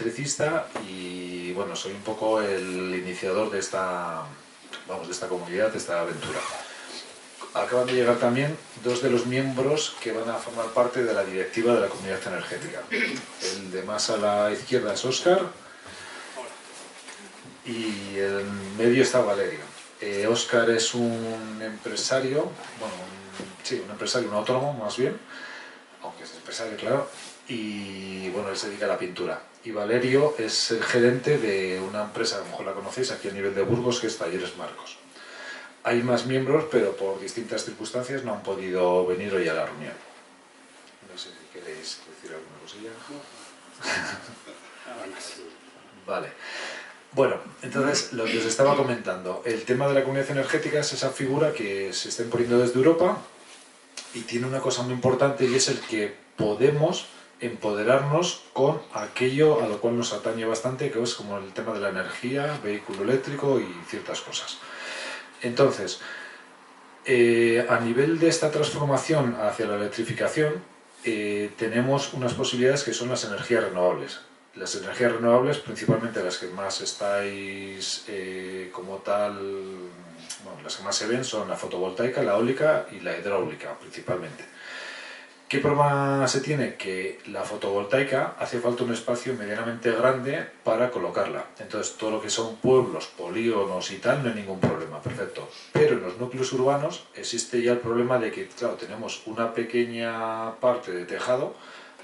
electricista y bueno, soy un poco el iniciador de esta, vamos, de esta comunidad, de esta aventura. Acaban de llegar también dos de los miembros que van a formar parte de la directiva de la comunidad energética. El de más a la izquierda es Óscar y en medio está Valerio. Óscar es un empresario, bueno, un empresario, un autónomo más bien, aunque es empresario, claro, y bueno, él se dedica a la pintura. Y Valerio es el gerente de una empresa, a lo mejor la conocéis, aquí a nivel de Burgos, que es Talleres Marcos. Hay más miembros, pero por distintas circunstancias no han podido venir hoy a la reunión. No sé si queréis decir alguna cosilla. Vale. Bueno, entonces, lo que os estaba comentando, el tema de la comunidad energética es esa figura que se está imponiendo desde Europa y tiene una cosa muy importante y es el que podemos empoderarnos con aquello a lo cual nos atañe bastante, que es como el tema de la energía, vehículo eléctrico y ciertas cosas. Entonces, a nivel de esta transformación hacia la electrificación, tenemos unas posibilidades que son las energías renovables. Las energías renovables, principalmente las que más estáis como tal, bueno, las que más se ven son la fotovoltaica, la eólica y la hidráulica, principalmente. ¿Qué problema se tiene? Que la fotovoltaica hace falta un espacio medianamente grande para colocarla. Entonces, todo lo que son pueblos, polígonos y tal, no hay ningún problema, perfecto. Pero en los núcleos urbanos existe ya el problema de que, claro, tenemos una pequeña parte de tejado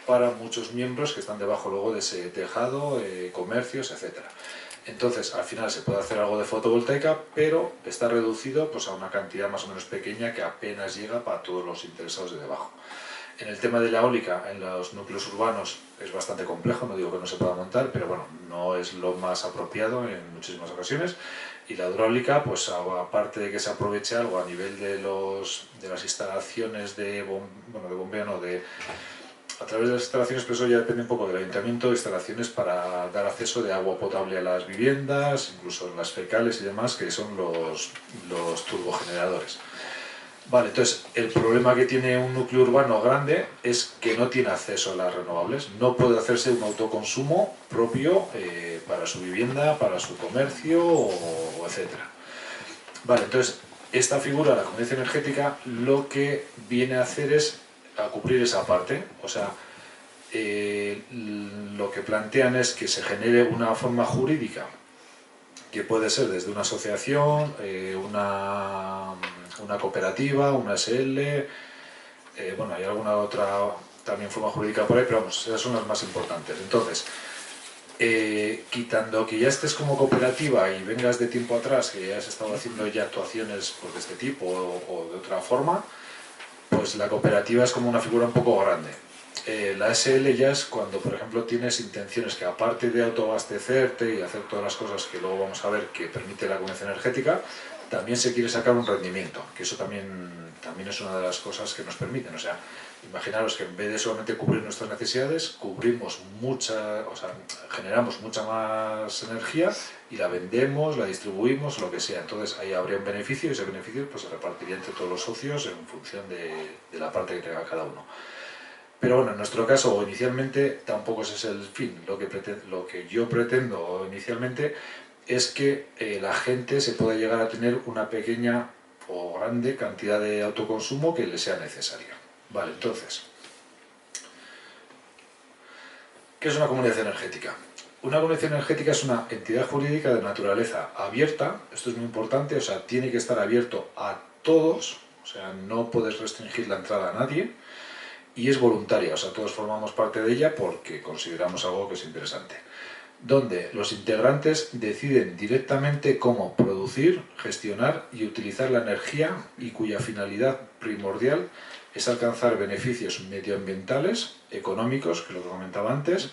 para muchos miembros que están debajo luego de ese tejado, comercios, etc. Entonces, al final se puede hacer algo de fotovoltaica, pero está reducido pues, a una cantidad más o menos pequeña que apenas llega para todos los interesados de debajo. En el tema de la eólica, en los núcleos urbanos es bastante complejo, no digo que no se pueda montar, pero bueno, no es lo más apropiado en muchísimas ocasiones. Y la hidráulica, pues aparte de que se aproveche algo a nivel de las instalaciones de bombeo, no, a través de las instalaciones, pero eso ya depende un poco del ayuntamiento, instalaciones para dar acceso de agua potable a las viviendas, incluso en las fecales y demás, que son los turbogeneradores. Vale, entonces el problema que tiene un núcleo urbano grande es que no tiene acceso a las renovables, no puede hacerse un autoconsumo propio para su vivienda, para su comercio o etcétera. Vale, entonces esta figura, la comunidad energética, lo que viene a hacer es a cubrir esa parte, o sea, lo que plantean es que se genere una forma jurídica que puede ser desde una asociación, una cooperativa, una SL, bueno, hay alguna otra también forma jurídica por ahí, pero vamos, esas son las más importantes. Entonces, quitando que ya estés como cooperativa y vengas de tiempo atrás, que ya has estado haciendo ya actuaciones pues, de este tipo o de otra forma, pues la cooperativa es como una figura un poco grande. La SL ya es cuando, por ejemplo, tienes intenciones que aparte de autoabastecerte y hacer todas las cosas que luego vamos a ver que permite la comunidad energética, también se quiere sacar un rendimiento, que eso también es una de las cosas que nos permiten. O sea, imaginaros que en vez de solamente cubrir nuestras necesidades, generamos mucha más energía y la vendemos, la distribuimos, lo que sea. Entonces ahí habría un beneficio y ese beneficio pues, se repartiría entre todos los socios en función de la parte que tenga cada uno. Pero bueno, en nuestro caso, inicialmente, tampoco ese es el fin. Lo que yo pretendo inicialmente es que la gente se pueda llegar a tener una pequeña o grande cantidad de autoconsumo que le sea necesaria. Vale, entonces, ¿qué es una comunidad energética? Una comunidad energética es una entidad jurídica de naturaleza abierta, esto es muy importante, o sea, tiene que estar abierto a todos, o sea, no puedes restringir la entrada a nadie, y es voluntaria, o sea, todos formamos parte de ella porque consideramos algo que es interesante, donde los integrantes deciden directamente cómo producir, gestionar y utilizar la energía y cuya finalidad primordial es alcanzar beneficios medioambientales, económicos, que es lo que comentaba antes,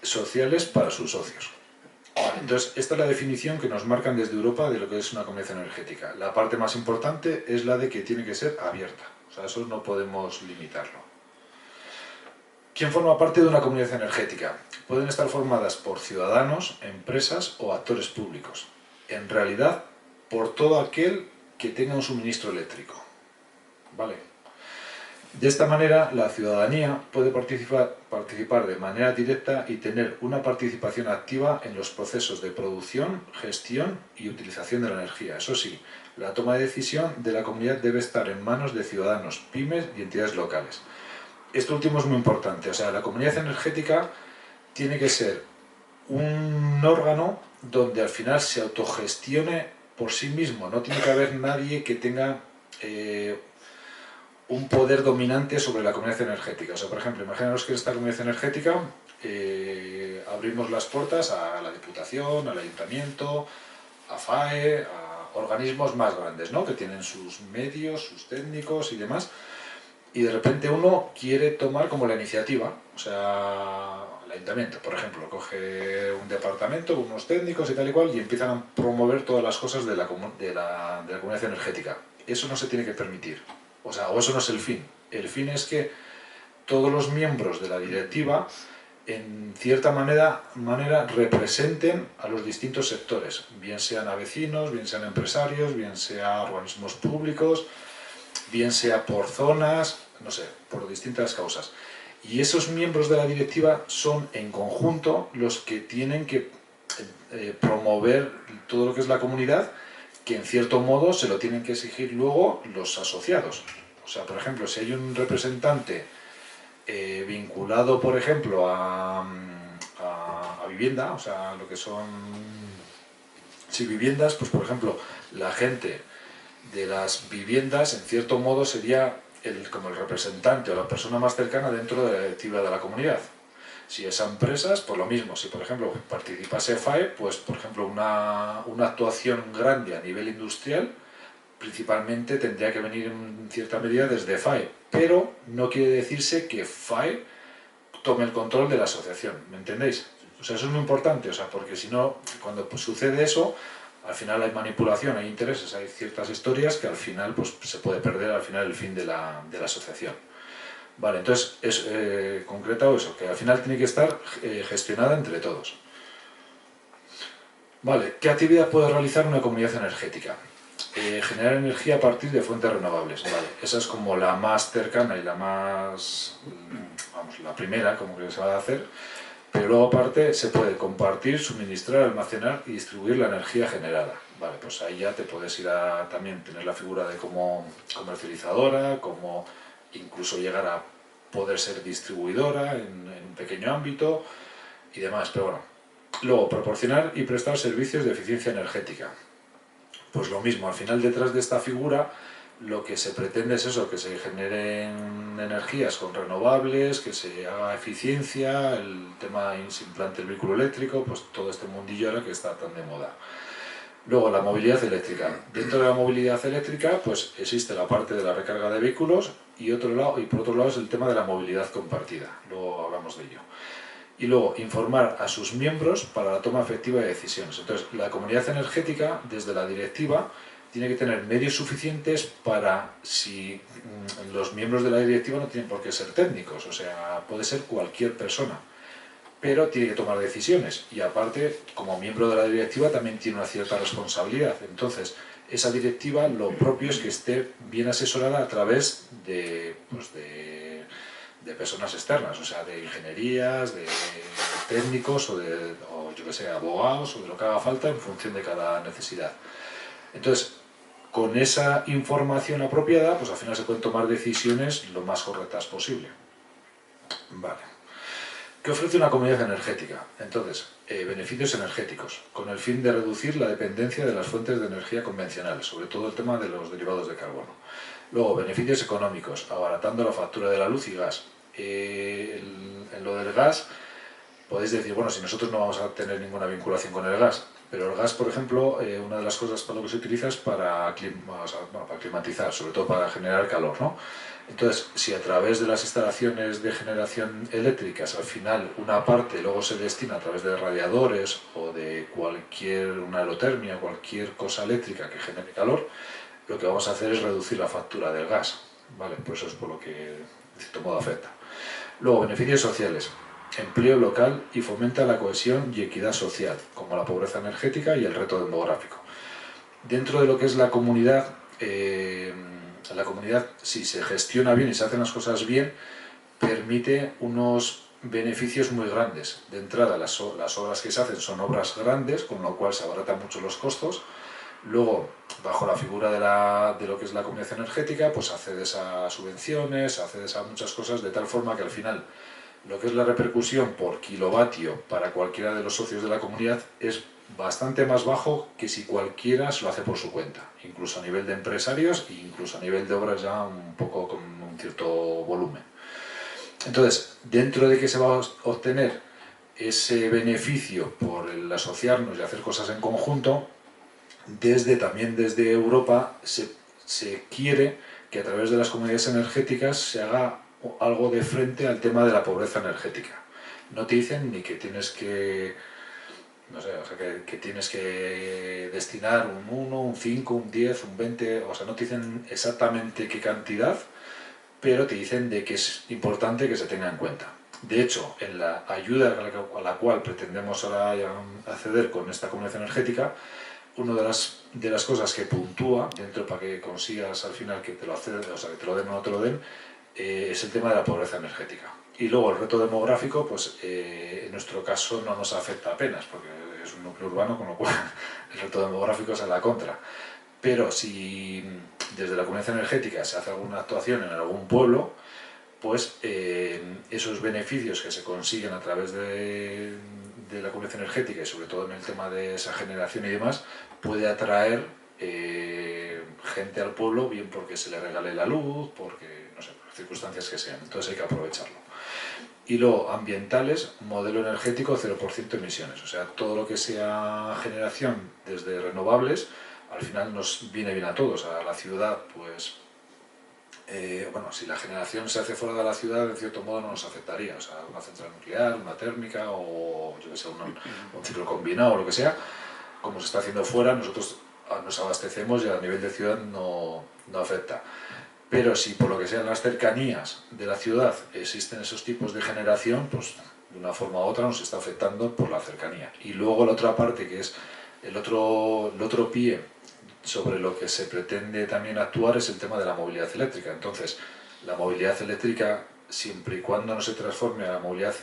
sociales para sus socios. Entonces, esta es la definición que nos marcan desde Europa de lo que es una comunidad energética. La parte más importante es la de que tiene que ser abierta. O sea, eso no podemos limitarlo. ¿Quién forma parte de una comunidad energética? Pueden estar formadas por ciudadanos, empresas o actores públicos. En realidad, por todo aquel que tenga un suministro eléctrico. ¿Vale? De esta manera, la ciudadanía puede participar de manera directa y tener una participación activa en los procesos de producción, gestión y utilización de la energía. Eso sí, la toma de decisión de la comunidad debe estar en manos de ciudadanos, pymes y entidades locales. Esto último es muy importante. O sea, la comunidad energética tiene que ser un órgano donde al final se autogestione por sí mismo. No tiene que haber nadie que tenga un poder dominante sobre la comunidad energética. O sea, por ejemplo, imaginaos que esta comunidad energética abrimos las puertas a la Diputación, al Ayuntamiento, a FAE, a organismos más grandes, ¿no? Que tienen sus medios, sus técnicos y demás, y de repente uno quiere tomar como la iniciativa. O sea, el Ayuntamiento, por ejemplo, coge un departamento con unos técnicos y tal y cual y empiezan a promover todas las cosas de la comunidad energética. Eso no se tiene que permitir. O sea, o eso no es el fin. El fin es que todos los miembros de la directiva, en cierta manera representen a los distintos sectores, bien sean a vecinos, bien sean empresarios, bien sea organismos públicos, bien sea por zonas, no sé, por distintas causas. Y esos miembros de la directiva son en conjunto los que tienen que promover todo lo que es la comunidad, que en cierto modo se lo tienen que exigir luego los asociados. O sea, por ejemplo, si hay un representante vinculado, por ejemplo, a vivienda, o sea, lo que son viviendas, pues por ejemplo, la gente de las viviendas, en cierto modo, sería como el representante o la persona más cercana dentro de la directiva de la comunidad. Si es a empresas, pues lo mismo. Si, por ejemplo, participase FAE, pues, por ejemplo, una actuación grande a nivel industrial, principalmente tendría que venir en cierta medida desde FAE. Pero no quiere decirse que FAE tome el control de la asociación, ¿me entendéis? O sea, eso es muy importante, o sea, porque si no, cuando pues, sucede eso, al final hay manipulación, hay intereses, hay ciertas historias que al final pues, se puede perder al final el fin de la asociación. Vale, entonces es concretado eso, que al final tiene que estar gestionada entre todos. Vale, ¿qué actividad puede realizar una comunidad energética? Generar energía a partir de fuentes renovables. Vale, esa es como la más cercana y la más, vamos, la primera como que se va a hacer, pero luego aparte se puede compartir, suministrar, almacenar y distribuir la energía generada. Vale, pues ahí ya te puedes ir a también tener la figura de como comercializadora, como incluso llegar a poder ser distribuidora en un pequeño ámbito y demás, pero bueno. Luego, proporcionar y prestar servicios de eficiencia energética. Pues lo mismo, al final detrás de esta figura lo que se pretende es eso, que se generen energías con renovables, que se haga eficiencia, el tema se implante el vehículo eléctrico, pues todo este mundillo ahora que está tan de moda. Luego, la movilidad eléctrica. Dentro de la movilidad eléctrica, pues existe la parte de la recarga de vehículos y por otro lado es el tema de la movilidad compartida. Luego hablamos de ello. Y luego, informar a sus miembros para la toma efectiva de decisiones. Entonces, la comunidad energética, desde la directiva, tiene que tener medios suficientes para, si los miembros de la directiva no tienen por qué ser técnicos, o sea, puede ser cualquier persona, pero tiene que tomar decisiones y aparte, como miembro de la directiva, también tiene una cierta responsabilidad. Entonces, esa directiva lo propio es que esté bien asesorada a través de personas externas, o sea, de ingenierías, de técnicos o yo que sé, abogados o de lo que haga falta en función de cada necesidad. Entonces, con esa información apropiada, pues al final se pueden tomar decisiones lo más correctas posible. Vale. ¿Qué ofrece una comunidad energética? Entonces, beneficios energéticos, con el fin de reducir la dependencia de las fuentes de energía convencionales, sobre todo el tema de los derivados de carbono. Luego, beneficios económicos, abaratando la factura de la luz y gas. En lo del gas, podéis decir, bueno, si nosotros no vamos a tener ninguna vinculación con el gas, pero el gas, por ejemplo, una de las cosas para lo que se utiliza es para climatizar, sobre todo para generar calor, ¿no? Entonces, si a través de las instalaciones de generación eléctricas, al final una parte luego se destina a través de radiadores o de una aerotermia, cualquier cosa eléctrica que genere calor, lo que vamos a hacer es reducir la factura del gas, ¿vale? Pues eso es por lo que de cierto modo afecta. Luego, beneficios sociales, empleo local y fomenta la cohesión y equidad social, como la pobreza energética y el reto demográfico. Dentro de lo que es la comunidad, la comunidad, si se gestiona bien y se hacen las cosas bien, permite unos beneficios muy grandes. De entrada, las obras que se hacen son obras grandes, con lo cual se abaratan mucho los costos. Luego, bajo la figura de lo que es la comunidad energética, pues accedes a subvenciones, accedes a muchas cosas, de tal forma que al final lo que es la repercusión por kilovatio para cualquiera de los socios de la comunidad es bastante más bajo que si cualquiera se lo hace por su cuenta, incluso a nivel de empresarios e incluso a nivel de obras ya un poco con un cierto volumen. Entonces, dentro de que se va a obtener ese beneficio por el asociarnos y hacer cosas en conjunto, también desde Europa se quiere que a través de las comunidades energéticas se haga algo de frente al tema de la pobreza energética. No te dicen ni que tienes que, no sé, o sea, que tienes que destinar un 1, un 5, un 10, un 20, o sea, no te dicen exactamente qué cantidad, pero te dicen de que es importante que se tenga en cuenta. De hecho, en la ayuda a la cual pretendemos ahora acceder con esta comunidad energética, una de las cosas que puntúa dentro para que consigas al final que te lo acceden, o sea, que te lo den o no te lo den, es el tema de la pobreza energética. Y luego el reto demográfico, pues en nuestro caso no nos afecta apenas, porque es un núcleo urbano, con lo cual el reto demográfico es a la contra. Pero si desde la comunidad energética se hace alguna actuación en algún pueblo, pues esos beneficios que se consiguen a través de la comunidad energética y sobre todo en el tema de esa generación y demás, puede atraer gente al pueblo, bien porque se le regale la luz, porque, no sé, por circunstancias que sean. Entonces hay que aprovecharlo. Y luego, ambientales, modelo energético 0% emisiones. O sea, todo lo que sea generación desde renovables, al final nos viene bien a todos. A la ciudad, pues, bueno, si la generación se hace fuera de la ciudad, en cierto modo no nos afectaría. O sea, una central nuclear, una térmica o, yo que sé, un ciclo combinado o lo que sea, como se está haciendo fuera, nosotros nos abastecemos y a nivel de ciudad no afecta. Pero si por lo que sean las cercanías de la ciudad existen esos tipos de generación, pues de una forma u otra nos está afectando por la cercanía. Y luego la otra parte, que es el otro pie sobre lo que se pretende también actuar, es el tema de la movilidad eléctrica. Entonces, la movilidad eléctrica, siempre y cuando no se transforme a la movilidad,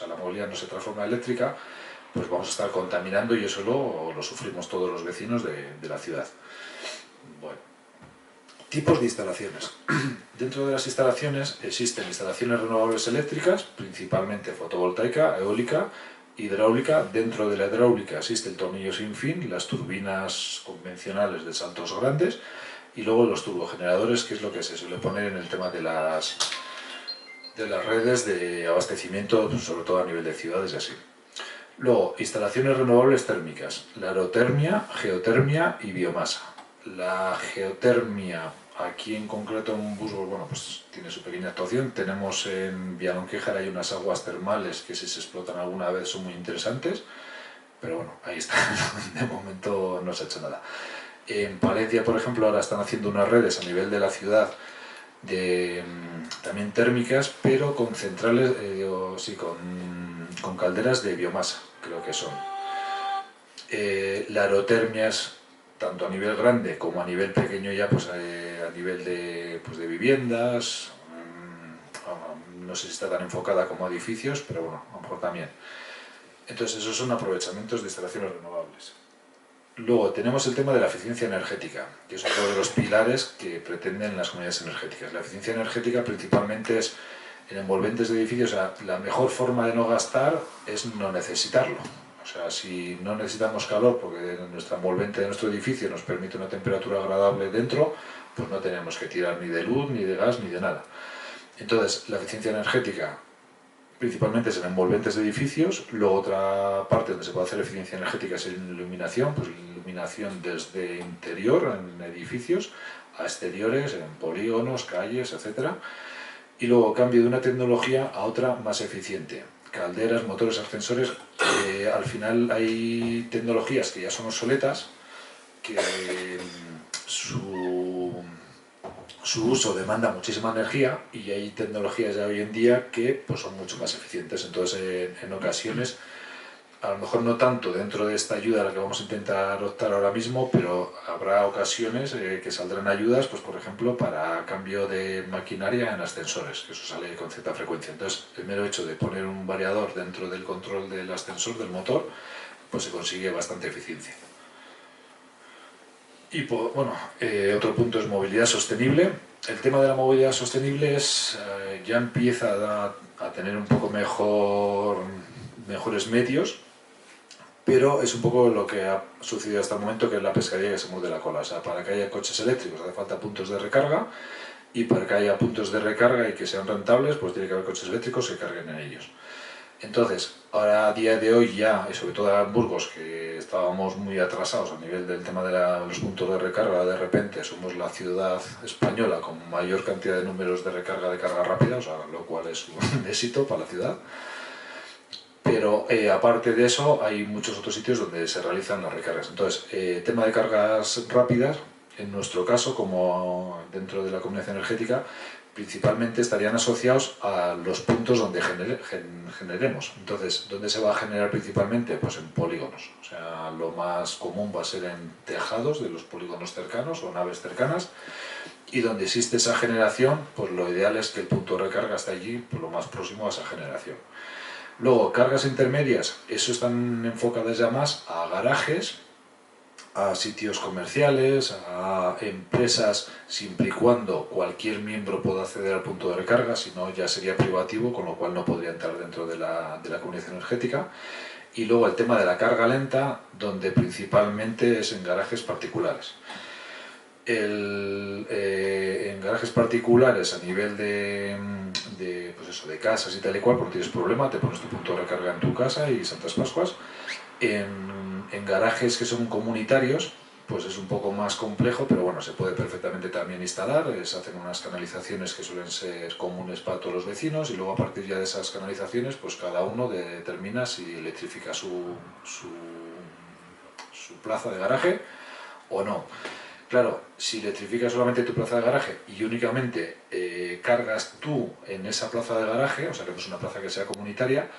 la movilidad no se transforma a eléctrica, pues vamos a estar contaminando y eso lo sufrimos todos los vecinos de la ciudad. Bueno. Tipos de instalaciones. Dentro de las instalaciones existen instalaciones renovables eléctricas, principalmente fotovoltaica, eólica, hidráulica. Dentro de la hidráulica existe el tornillo sin fin, las turbinas convencionales de saltos grandes y luego los turbogeneradores, que es lo que se suele poner en el tema de las redes de abastecimiento, sobre todo a nivel de ciudades y así. Luego, instalaciones renovables térmicas, la aerotermia, geotermia y biomasa. La geotermia, aquí en concreto en Busbos, bueno, pues tiene su pequeña actuación. Tenemos en Vialonquejar hay unas aguas termales que si se explotan alguna vez son muy interesantes, pero bueno, ahí está, de momento no se ha hecho nada. En Palencia, por ejemplo, ahora están haciendo unas redes a nivel de la ciudad también térmicas, pero con centrales, con calderas de biomasa, creo que son. La aerotermia es tanto a nivel grande como a nivel pequeño ya, pues a nivel de viviendas, no sé si está tan enfocada como edificios, pero bueno, a lo mejor también. Entonces esos son aprovechamientos de instalaciones renovables. Luego tenemos el tema de la eficiencia energética, que es otro de los pilares que pretenden las comunidades energéticas. La eficiencia energética principalmente es en envolventes de edificios. O sea, la mejor forma de no gastar es no necesitarlo. O sea, si no necesitamos calor porque nuestra envolvente de nuestro edificio nos permite una temperatura agradable dentro, pues no tenemos que tirar ni de luz, ni de gas, ni de nada. Entonces, la eficiencia energética principalmente es en envolventes de edificios. Luego otra parte donde se puede hacer eficiencia energética es en iluminación, pues iluminación desde interior en edificios a exteriores, en polígonos, calles, etc. Y luego cambio de una tecnología a otra más eficiente. Calderas, motores, ascensores. Al final hay tecnologías que ya son obsoletas, que su uso demanda muchísima energía y hay tecnologías ya hoy en día que pues, son mucho más eficientes. Entonces, en ocasiones, a lo mejor no tanto dentro de esta ayuda a la que vamos a intentar optar ahora mismo, pero habrá ocasiones que saldrán ayudas, pues por ejemplo, para cambio de maquinaria en ascensores, que eso sale con cierta frecuencia. Entonces, el mero hecho de poner un variador dentro del control del ascensor, del motor, pues se consigue bastante eficiencia. Y bueno, otro punto es movilidad sostenible. El tema de la movilidad sostenible ya empieza a tener un poco mejores medios, pero es un poco lo que ha sucedido hasta el momento, que es la pescadilla que se muerde la cola. O sea, para que haya coches eléctricos hace falta puntos de recarga, y para que haya puntos de recarga y que sean rentables, pues tiene que haber coches eléctricos que carguen en ellos. Entonces, ahora a día de hoy ya, y sobre todo en Burgos, que estábamos muy atrasados a nivel del tema de los puntos de recarga, de repente somos la ciudad española con mayor cantidad de números de carga rápida, o sea, lo cual es un éxito para la ciudad. Pero aparte de eso, hay muchos otros sitios donde se realizan las recargas. Entonces, tema de cargas rápidas, en nuestro caso, como dentro de la comunidad energética, principalmente estarían asociados a los puntos donde generemos. Entonces, ¿dónde se va a generar principalmente? Pues en polígonos. O sea, lo más común va a ser en tejados de los polígonos cercanos o naves cercanas, y donde existe esa generación, pues lo ideal es que el punto de recarga esté allí, pues lo más próximo a esa generación. Luego, cargas intermedias, eso están enfocadas ya más a garajes, a sitios comerciales, a empresas, siempre y cuando cualquier miembro pueda acceder al punto de recarga, si no ya sería privativo, con lo cual no podría entrar dentro de la comunidad energética. Y luego el tema de la carga lenta, donde principalmente es en garajes particulares. En garajes particulares, a nivel pues eso, de casas y tal y cual, pues no tienes problema, te pones tu punto de recarga en tu casa y Santas Pascuas. En garajes que son comunitarios, pues es un poco más complejo, pero bueno, se puede perfectamente también instalar. Se hacen unas canalizaciones que suelen ser comunes para todos los vecinos, y luego a partir ya de esas canalizaciones, pues cada uno determina si electrifica su plaza de garaje o no. Claro, si electrificas solamente tu plaza de garaje y únicamente cargas tú en esa plaza de garaje, o sea que no es una plaza que sea comunitaria,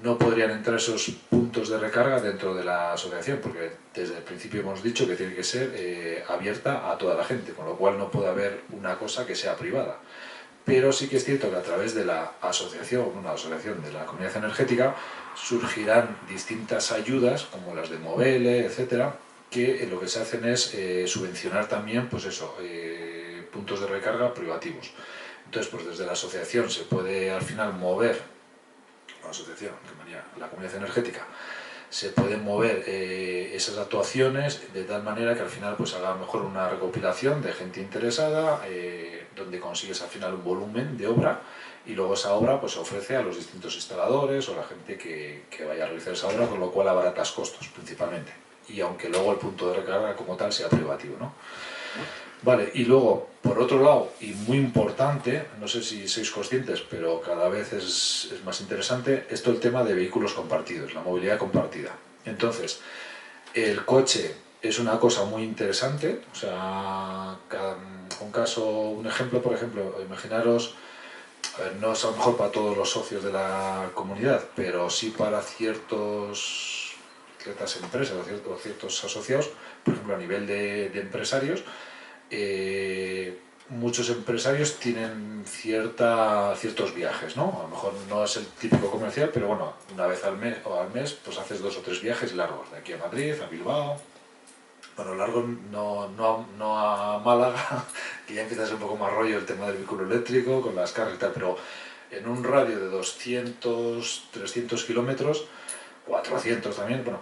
no podrían entrar esos puntos de recarga dentro de la asociación, porque desde el principio hemos dicho que tiene que ser abierta a toda la gente, con lo cual no puede haber una cosa que sea privada. Pero sí que es cierto que a través de la asociación, una asociación de la comunidad energética, surgirán distintas ayudas, como las de Movele, etcétera, que lo que se hacen es subvencionar también, pues eso, puntos de recarga privativos. Entonces, pues desde la asociación se puede al final mover, la asociación, la comunidad energética, se pueden mover esas actuaciones de tal manera que al final pues haga mejor una recopilación de gente interesada, donde consigues al final un volumen de obra, y luego esa obra pues se ofrece a los distintos instaladores o a la gente que vaya a realizar esa obra, con lo cual abaratas costos principalmente, y aunque luego el punto de recarga como tal sea privativo, ¿no? Vale, y luego, por otro lado, y muy importante, no sé si sois conscientes, pero cada vez es más interesante, esto el tema de vehículos compartidos, la movilidad compartida. Entonces, el coche es una cosa muy interesante, o sea, un ejemplo, por ejemplo, imaginaros, a ver, no es a lo mejor para todos los socios de la comunidad, pero sí para ciertas empresas o ciertos asociados, por ejemplo, a nivel de empresarios. Muchos empresarios tienen ciertos viajes, ¿no? A lo mejor no es el típico comercial, pero bueno, una vez al mes pues haces 2 o 3 viajes largos, de aquí a Madrid, a Bilbao. Bueno, largo no a Málaga, que ya empieza a ser un poco más rollo el tema del vehículo eléctrico, con las cargas y tal, pero en un radio de 200, 300 kilómetros, 400 también, bueno,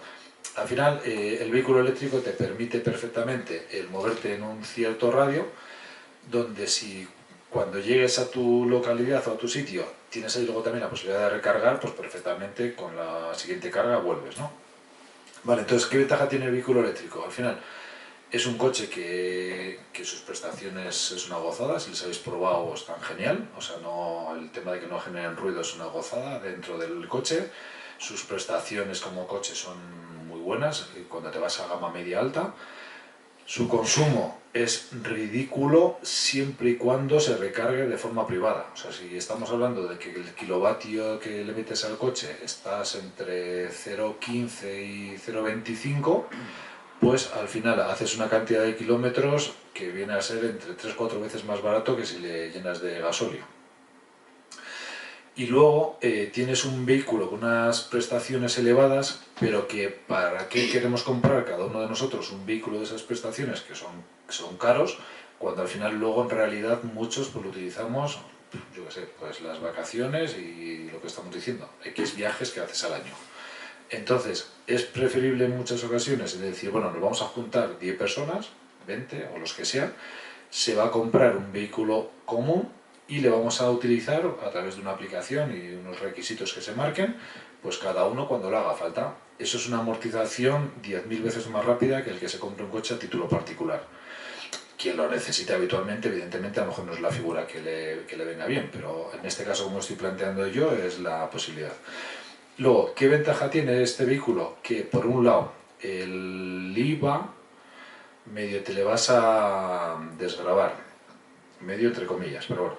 al final el vehículo eléctrico te permite perfectamente el moverte en un cierto radio, donde si cuando llegues a tu localidad o a tu sitio tienes ahí luego también la posibilidad de recargar, pues perfectamente con la siguiente carga vuelves, ¿no? Vale, entonces, ¿qué ventaja tiene el vehículo eléctrico? Al final es un coche que sus prestaciones es una gozada, si les habéis probado están genial, o sea, el tema de que no generen ruido es una gozada dentro del coche. Sus prestaciones como coche son muy buenas cuando te vas a gama media alta. Su consumo es ridículo siempre y cuando se recargue de forma privada. O sea, si estamos hablando de que el kilovatio que le metes al coche estás entre 0,15 y 0,25, pues al final haces una cantidad de kilómetros que viene a ser entre 3 o 4 veces más barato que si le llenas de gasóleo. Y luego tienes un vehículo con unas prestaciones elevadas, pero que ¿para qué queremos comprar cada uno de nosotros un vehículo de esas prestaciones que son caros, cuando al final luego en realidad muchos pues lo utilizamos, yo qué sé, pues las vacaciones y lo que estamos diciendo, X viajes que haces al año? Entonces, es preferible en muchas ocasiones decir, bueno, nos vamos a juntar 10 personas, 20 o los que sean, se va a comprar un vehículo común y le vamos a utilizar a través de una aplicación y unos requisitos que se marquen, pues cada uno cuando le haga falta. Eso es una amortización 10.000 veces más rápida que el que se compre un coche a título particular. Quien lo necesite habitualmente, evidentemente, a lo mejor no es la figura que le venga bien, pero en este caso, como estoy planteando yo, es la posibilidad. Luego, ¿qué ventaja tiene este vehículo? Que por un lado, el IVA medio te le vas a desgravar, medio entre comillas, pero bueno.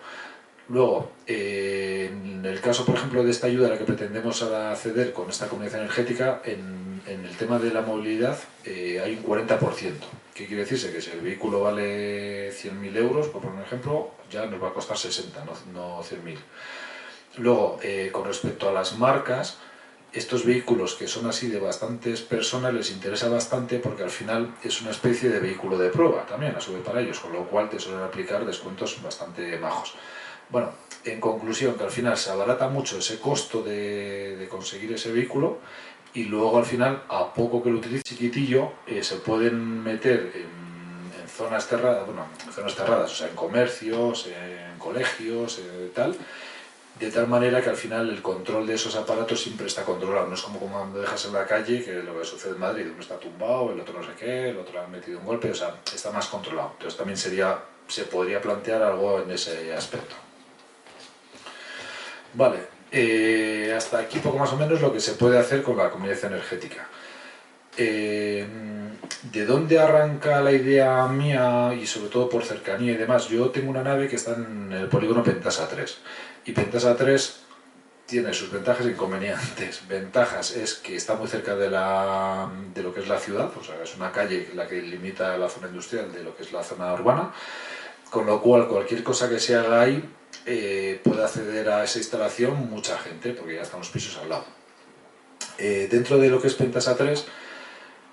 Luego, en el caso, por ejemplo, de esta ayuda a la que pretendemos acceder con esta comunidad energética, en el tema de la movilidad hay un 40%. ¿Qué quiere decirse? Que si el vehículo vale 100.000 euros, por poner un ejemplo, ya nos va a costar 60, no 100.000. Luego, con respecto a las marcas, estos vehículos que son así de bastantes personas les interesa bastante porque al final es una especie de vehículo de prueba también a su vez para ellos, con lo cual te suelen aplicar descuentos bastante majos. Bueno, en conclusión, que al final se abarata mucho ese costo de conseguir ese vehículo y luego al final, a poco que lo utilice chiquitillo, se pueden meter en zonas cerradas, bueno, en zonas cerradas, o sea, en comercios, en colegios, tal, de tal manera que al final el control de esos aparatos siempre está controlado. No es como cuando dejas en la calle, que lo que sucede en Madrid, uno está tumbado, el otro no sé qué, el otro le ha metido un golpe, o sea, está más controlado. Entonces también se podría plantear algo en ese aspecto. Vale, hasta aquí poco más o menos lo que se puede hacer con la comunidad energética. ¿De dónde arranca la idea mía y sobre todo por cercanía y demás? Yo tengo una nave que está en el polígono Pentasa 3 y Pentasa 3 tiene sus ventajas e inconvenientes. Ventajas es que está muy cerca de lo que es la ciudad, o sea, es una calle la que limita la zona industrial de lo que es la zona urbana, con lo cual cualquier cosa que se haga ahí puede acceder a esa instalación mucha gente, porque ya están los pisos al lado. Dentro de lo que es Pentasa 3,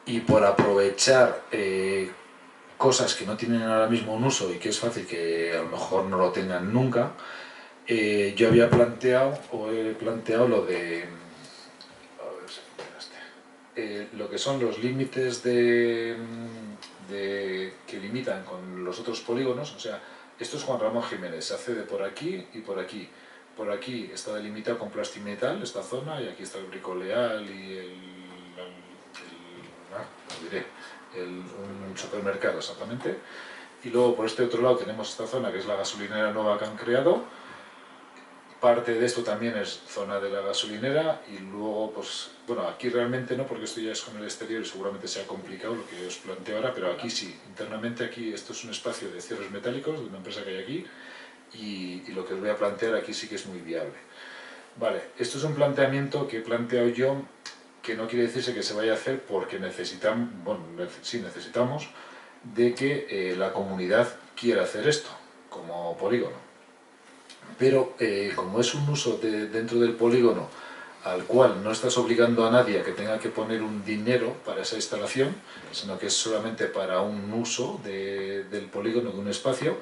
y por aprovechar cosas que no tienen ahora mismo un uso y que es fácil que a lo mejor no lo tengan nunca, yo había planteado, o he planteado lo de, a ver si lo que son los límites que limitan con los otros polígonos. O sea, esto es Juan Ramón Jiménez, se accede por aquí y por aquí. Por aquí está delimitado con plastimetal esta zona, y aquí está el Bricoleal y un supermercado exactamente. Y luego por este otro lado tenemos esta zona que es la gasolinera nueva que han creado. Parte de esto también es zona de la gasolinera, y luego, pues, bueno, aquí realmente no, porque esto ya es con el exterior y seguramente sea complicado lo que os planteo ahora, pero aquí sí, internamente aquí esto es un espacio de cierres metálicos de una empresa que hay aquí, y lo que os voy a plantear aquí sí que es muy viable. Vale, esto es un planteamiento que he planteado yo, que no quiere decirse que se vaya a hacer porque necesitamos, bueno, sí necesitamos de que la comunidad quiera hacer esto como polígono. Pero como es un uso dentro del polígono al cual no estás obligando a nadie a que tenga que poner un dinero para esa instalación, sino que es solamente para un uso del polígono, de un espacio,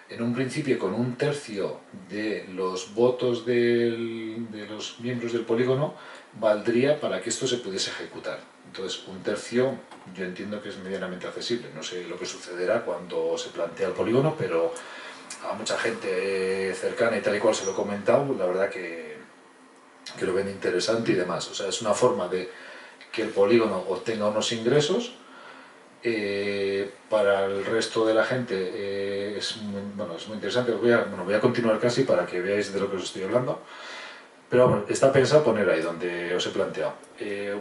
en un principio con 1/3 de los votos de los miembros del polígono valdría para que esto se pudiese ejecutar. Entonces, 1/3 yo entiendo que es medianamente accesible. No sé lo que sucederá cuando se plantea el polígono, pero a mucha gente cercana y tal y cual se lo he comentado, la verdad que lo ven interesante y demás. O sea, es una forma de que el polígono obtenga unos ingresos. Para el resto de la gente es muy interesante. Voy a continuar casi para que veáis de lo que os estoy hablando. Pero bueno, está pensado poner ahí donde os he planteado.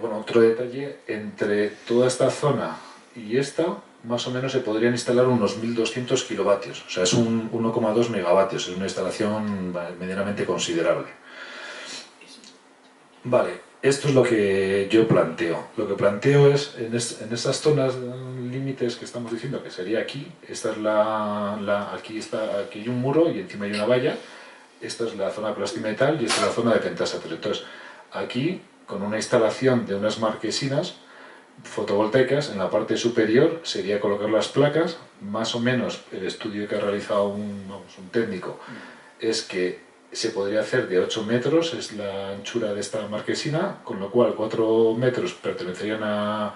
Bueno, otro detalle, entre toda esta zona y esta más o menos se podrían instalar unos 1200 kilovatios, o sea, es un 1,2 megavatios, es una instalación medianamente considerable. Vale, esto es lo que yo planteo. Lo que planteo es, en estas zonas límites que estamos diciendo, que sería aquí, esta es aquí hay un muro y encima hay una valla, esta es la zona de plastimetal y esta es la zona de pentásatel. Entonces, aquí, con una instalación de unas marquesinas fotovoltaicas, en la parte superior sería colocar las placas, más o menos el estudio que ha realizado un técnico es que se podría hacer de 8 metros, es la anchura de esta marquesina, con lo cual 4 metros pertenecerían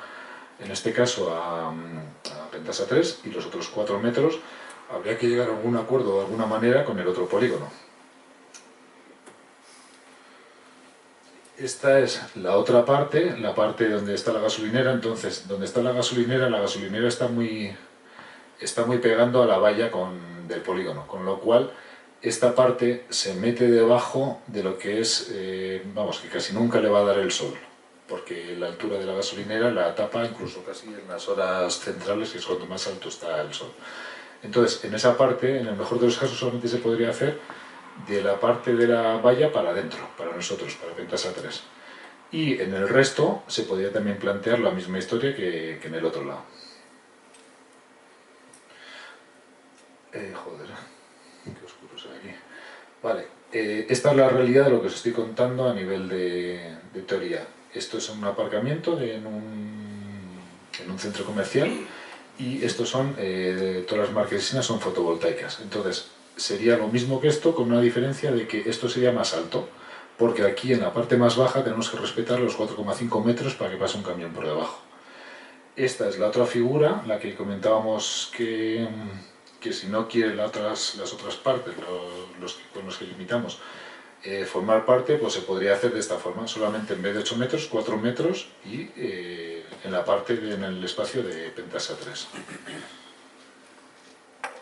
en este caso a Pentasa 3 y los otros 4 metros habría que llegar a algún acuerdo de alguna manera con el otro polígono. Esta es la otra parte, la parte donde está la gasolinera. Entonces, donde está la gasolinera está muy pegando a la valla del polígono, con lo cual esta parte se mete debajo de lo que es, vamos, que casi nunca le va a dar el sol, porque la altura de la gasolinera la tapa incluso casi en las horas centrales, que es cuando más alto está el sol. Entonces, en esa parte, en el mejor de los casos, solamente se podría hacer de la parte de la valla para adentro, para nosotros, para Pentasa 3. Y en el resto se podría también plantear la misma historia que en el otro lado. Joder, qué oscuro se ve aquí. Vale, esta es la realidad de lo que os estoy contando a nivel de teoría. Esto es un aparcamiento en un centro comercial y estos son, todas las marquesinas son fotovoltaicas. Entonces, sería lo mismo que esto, con una diferencia de que esto sería más alto, porque aquí en la parte más baja tenemos que respetar los 4,5 metros para que pase un camión por debajo. Esta es la otra figura, la que comentábamos que si no quiere las otras partes, con los que limitamos, formar parte, pues se podría hacer de esta forma, solamente en vez de 8 metros, 4 metros y en la parte, en el espacio de Pentasa 3.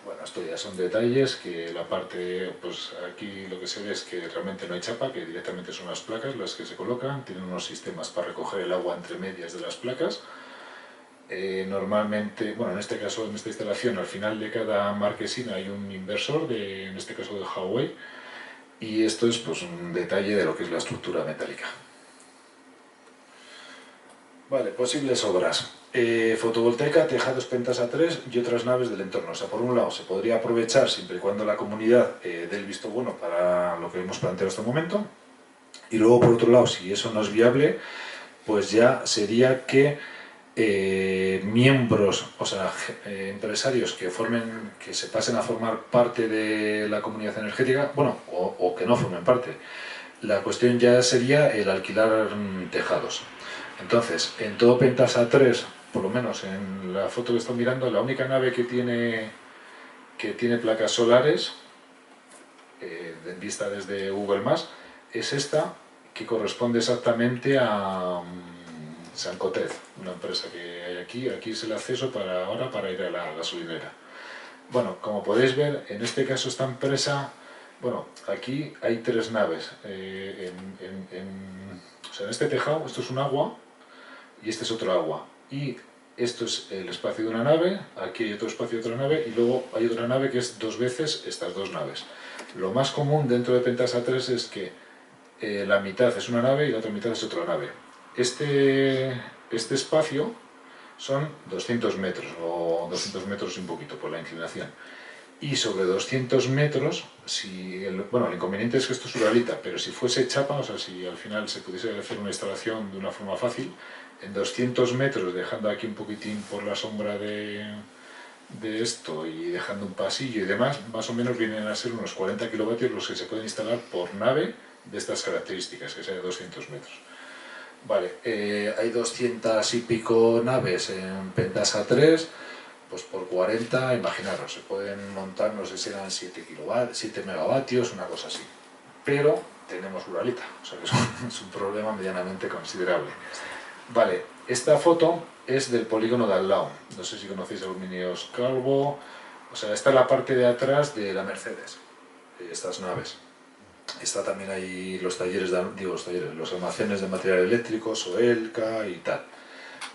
Bueno, esto ya son detalles, que la parte, pues aquí lo que se ve es que realmente no hay chapa, que directamente son las placas las que se colocan, tienen unos sistemas para recoger el agua entre medias de las placas. Normalmente, bueno, en este caso, en esta instalación, al final de cada marquesina hay un inversor, en este caso de Huawei, y esto es pues un detalle de lo que es la estructura metálica. Vale, posibles obras. Fotovoltaica, tejados Pentasa 3 y otras naves del entorno. O sea, por un lado se podría aprovechar siempre y cuando la comunidad dé el visto bueno para lo que hemos planteado hasta el momento. Y luego, por otro lado, si eso no es viable, pues ya sería que miembros, o sea, empresarios que se pasen a formar parte de la comunidad energética, bueno, o que no formen parte. La cuestión ya sería el alquilar tejados. Entonces, en todo Pentasa 3, por lo menos en la foto que estoy mirando, la única nave que tiene placas solares, vista desde Google Maps, es esta, que corresponde exactamente a Sancotez, una empresa que hay aquí. Aquí es el acceso para ir a la gasolinera. Bueno, como podéis ver, en este caso esta empresa, bueno, aquí hay 3 naves. O sea, en este tejado, esto es un agua y este es otro agua. Y esto es el espacio de una nave, aquí hay otro espacio de otra nave y luego hay otra nave que es 2 veces estas 2 naves. Lo más común dentro de Pentasa 3 es que la mitad es una nave y la otra mitad es otra nave. Este espacio son 200 metros, o 200 metros y un poquito por la inclinación. Y sobre 200 metros, bueno, el inconveniente es que esto es uralita, pero si fuese chapa, o sea, si al final se pudiese hacer una instalación de una forma fácil, en 200 metros, dejando aquí un poquitín por la sombra de esto y dejando un pasillo y demás, más o menos vienen a ser unos 40 kilovatios los que se pueden instalar por nave de estas características, que sea de 200 metros. Vale, hay 200 y pico naves en Pentasa 3, pues por 40, imaginaros, se pueden montar, no sé si eran 7 megavatios, una cosa así. Pero tenemos uralita, o sea que es un problema medianamente considerable. Vale, esta foto es del polígono de al lado, no sé si conocéis Aluminios Calvo, o sea, esta es la parte de atrás de la Mercedes, de estas naves. Está también ahí los talleres, los almacenes de material eléctrico, Soelca y tal.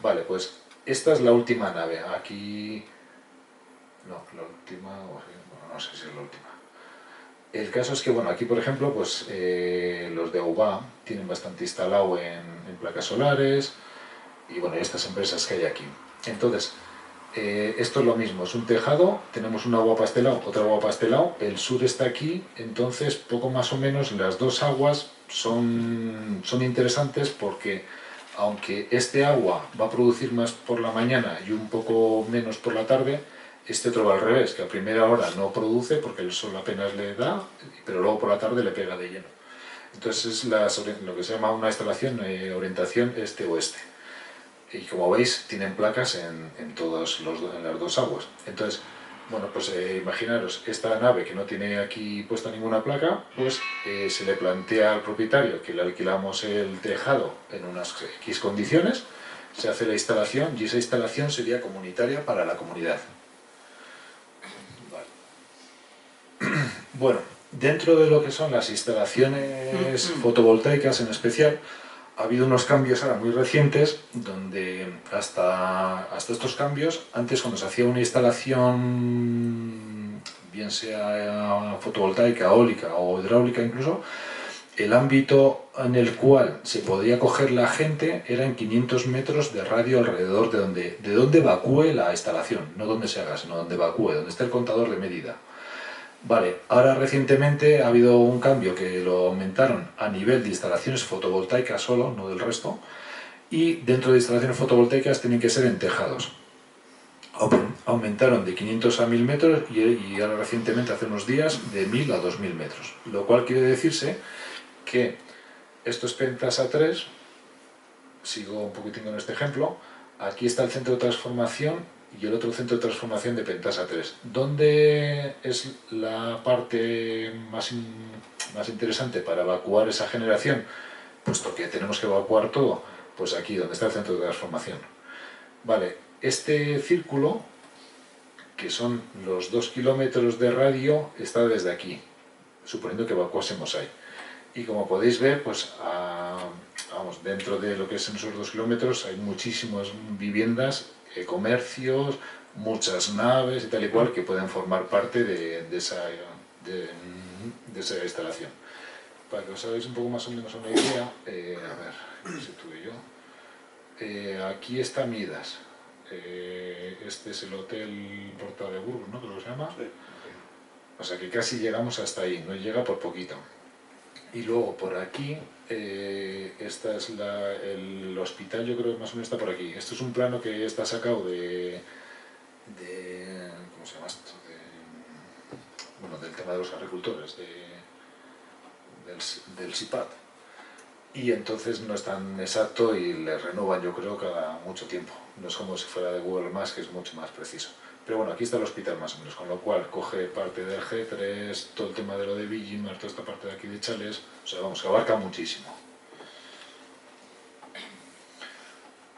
Vale, pues esta es la última nave. Aquí... No, la última... Bueno, no sé si es la última. El caso es que, bueno, aquí por ejemplo, pues los de AUBA tienen bastante instalado en placas solares y, bueno, estas empresas que hay aquí. Entonces, esto es lo mismo, es un tejado, tenemos un agua para este lado, otra agua para este lado, el sur está aquí, entonces poco más o menos las dos aguas son interesantes porque aunque este agua va a producir más por la mañana y un poco menos por la tarde, este otro va al revés, que a primera hora no produce porque el sol apenas le da, pero luego por la tarde le pega de lleno. Entonces es lo que se llama una instalación orientación este-oeste. Y como veis, tienen placas en las dos aguas. Entonces, bueno, pues imaginaros, esta nave que no tiene aquí puesta ninguna placa, pues se le plantea al propietario que le alquilamos el tejado en unas X condiciones, se hace la instalación y esa instalación sería comunitaria para la comunidad. Vale. Bueno, dentro de lo que son las instalaciones fotovoltaicas en especial, ha habido unos cambios ahora muy recientes donde hasta estos cambios, antes cuando se hacía una instalación, bien sea fotovoltaica, eólica o hidráulica incluso, el ámbito en el cual se podía coger la gente era en 500 metros de radio alrededor de donde evacúe la instalación, no donde se haga, sino donde evacúe, donde esté el contador de medida. Vale, ahora recientemente ha habido un cambio que lo aumentaron a nivel de instalaciones fotovoltaicas solo, no del resto, y dentro de instalaciones fotovoltaicas tienen que ser en tejados. Aumentaron de 500 a 1000 metros y ahora recientemente, hace unos días, de 1000 a 2000 metros. Lo cual quiere decirse que esto es Pentasa 3, sigo un poquitín con este ejemplo, aquí está el centro de transformación y el otro centro de transformación de Pentasa 3. ¿Dónde es la parte más interesante para evacuar esa generación? Puesto que tenemos que evacuar todo, pues aquí, donde está el centro de transformación. Vale, este círculo, que son los 2 kilómetros de radio, está desde aquí, suponiendo que evacuásemos ahí. Y como podéis ver, pues vamos, dentro de lo que son esos 2 kilómetros hay muchísimas viviendas, comercios, muchas naves y tal y cual que pueden formar parte de esa instalación. Para que os hagáis un poco más o menos una idea, a ver, ¿qué se tuve yo? Aquí está Midas. Este es el Hotel Porta de Burgos, ¿no? Creo que se llama. Sí. O sea que casi llegamos hasta ahí, no llega por poquito. Y luego por aquí, esta es el hospital, yo creo que más o menos está por aquí. Esto es un plano que está sacado ¿cómo se llama esto? Bueno, del tema de los agricultores, del SIPAT. Y entonces no es tan exacto y le renuevan, yo creo, cada mucho tiempo. No es como si fuera de Google Maps, que es mucho más preciso. Pero bueno, aquí está el hospital más o menos, con lo cual coge parte del G3, todo el tema de lo de Villimar, toda esta parte de aquí de Chales, o sea, vamos, que abarca muchísimo.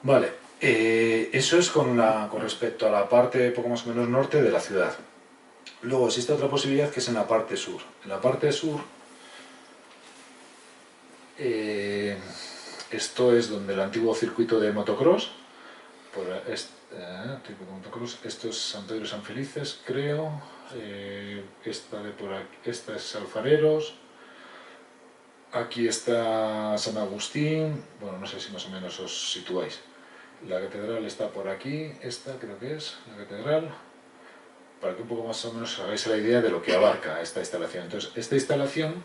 Vale, eso es con respecto a la parte poco más o menos norte de la ciudad. Luego existe otra posibilidad que es en la parte sur. En la parte sur, esto es donde el antiguo circuito de motocross, esto es San Pedro y San Felices, creo. Esta de por aquí, esta es Alfareros. Aquí está San Agustín. Bueno, no sé si más o menos os situáis. La catedral está por aquí. Esta creo que es la catedral. Para que un poco más o menos os hagáis la idea de lo que abarca esta instalación. Entonces, esta instalación,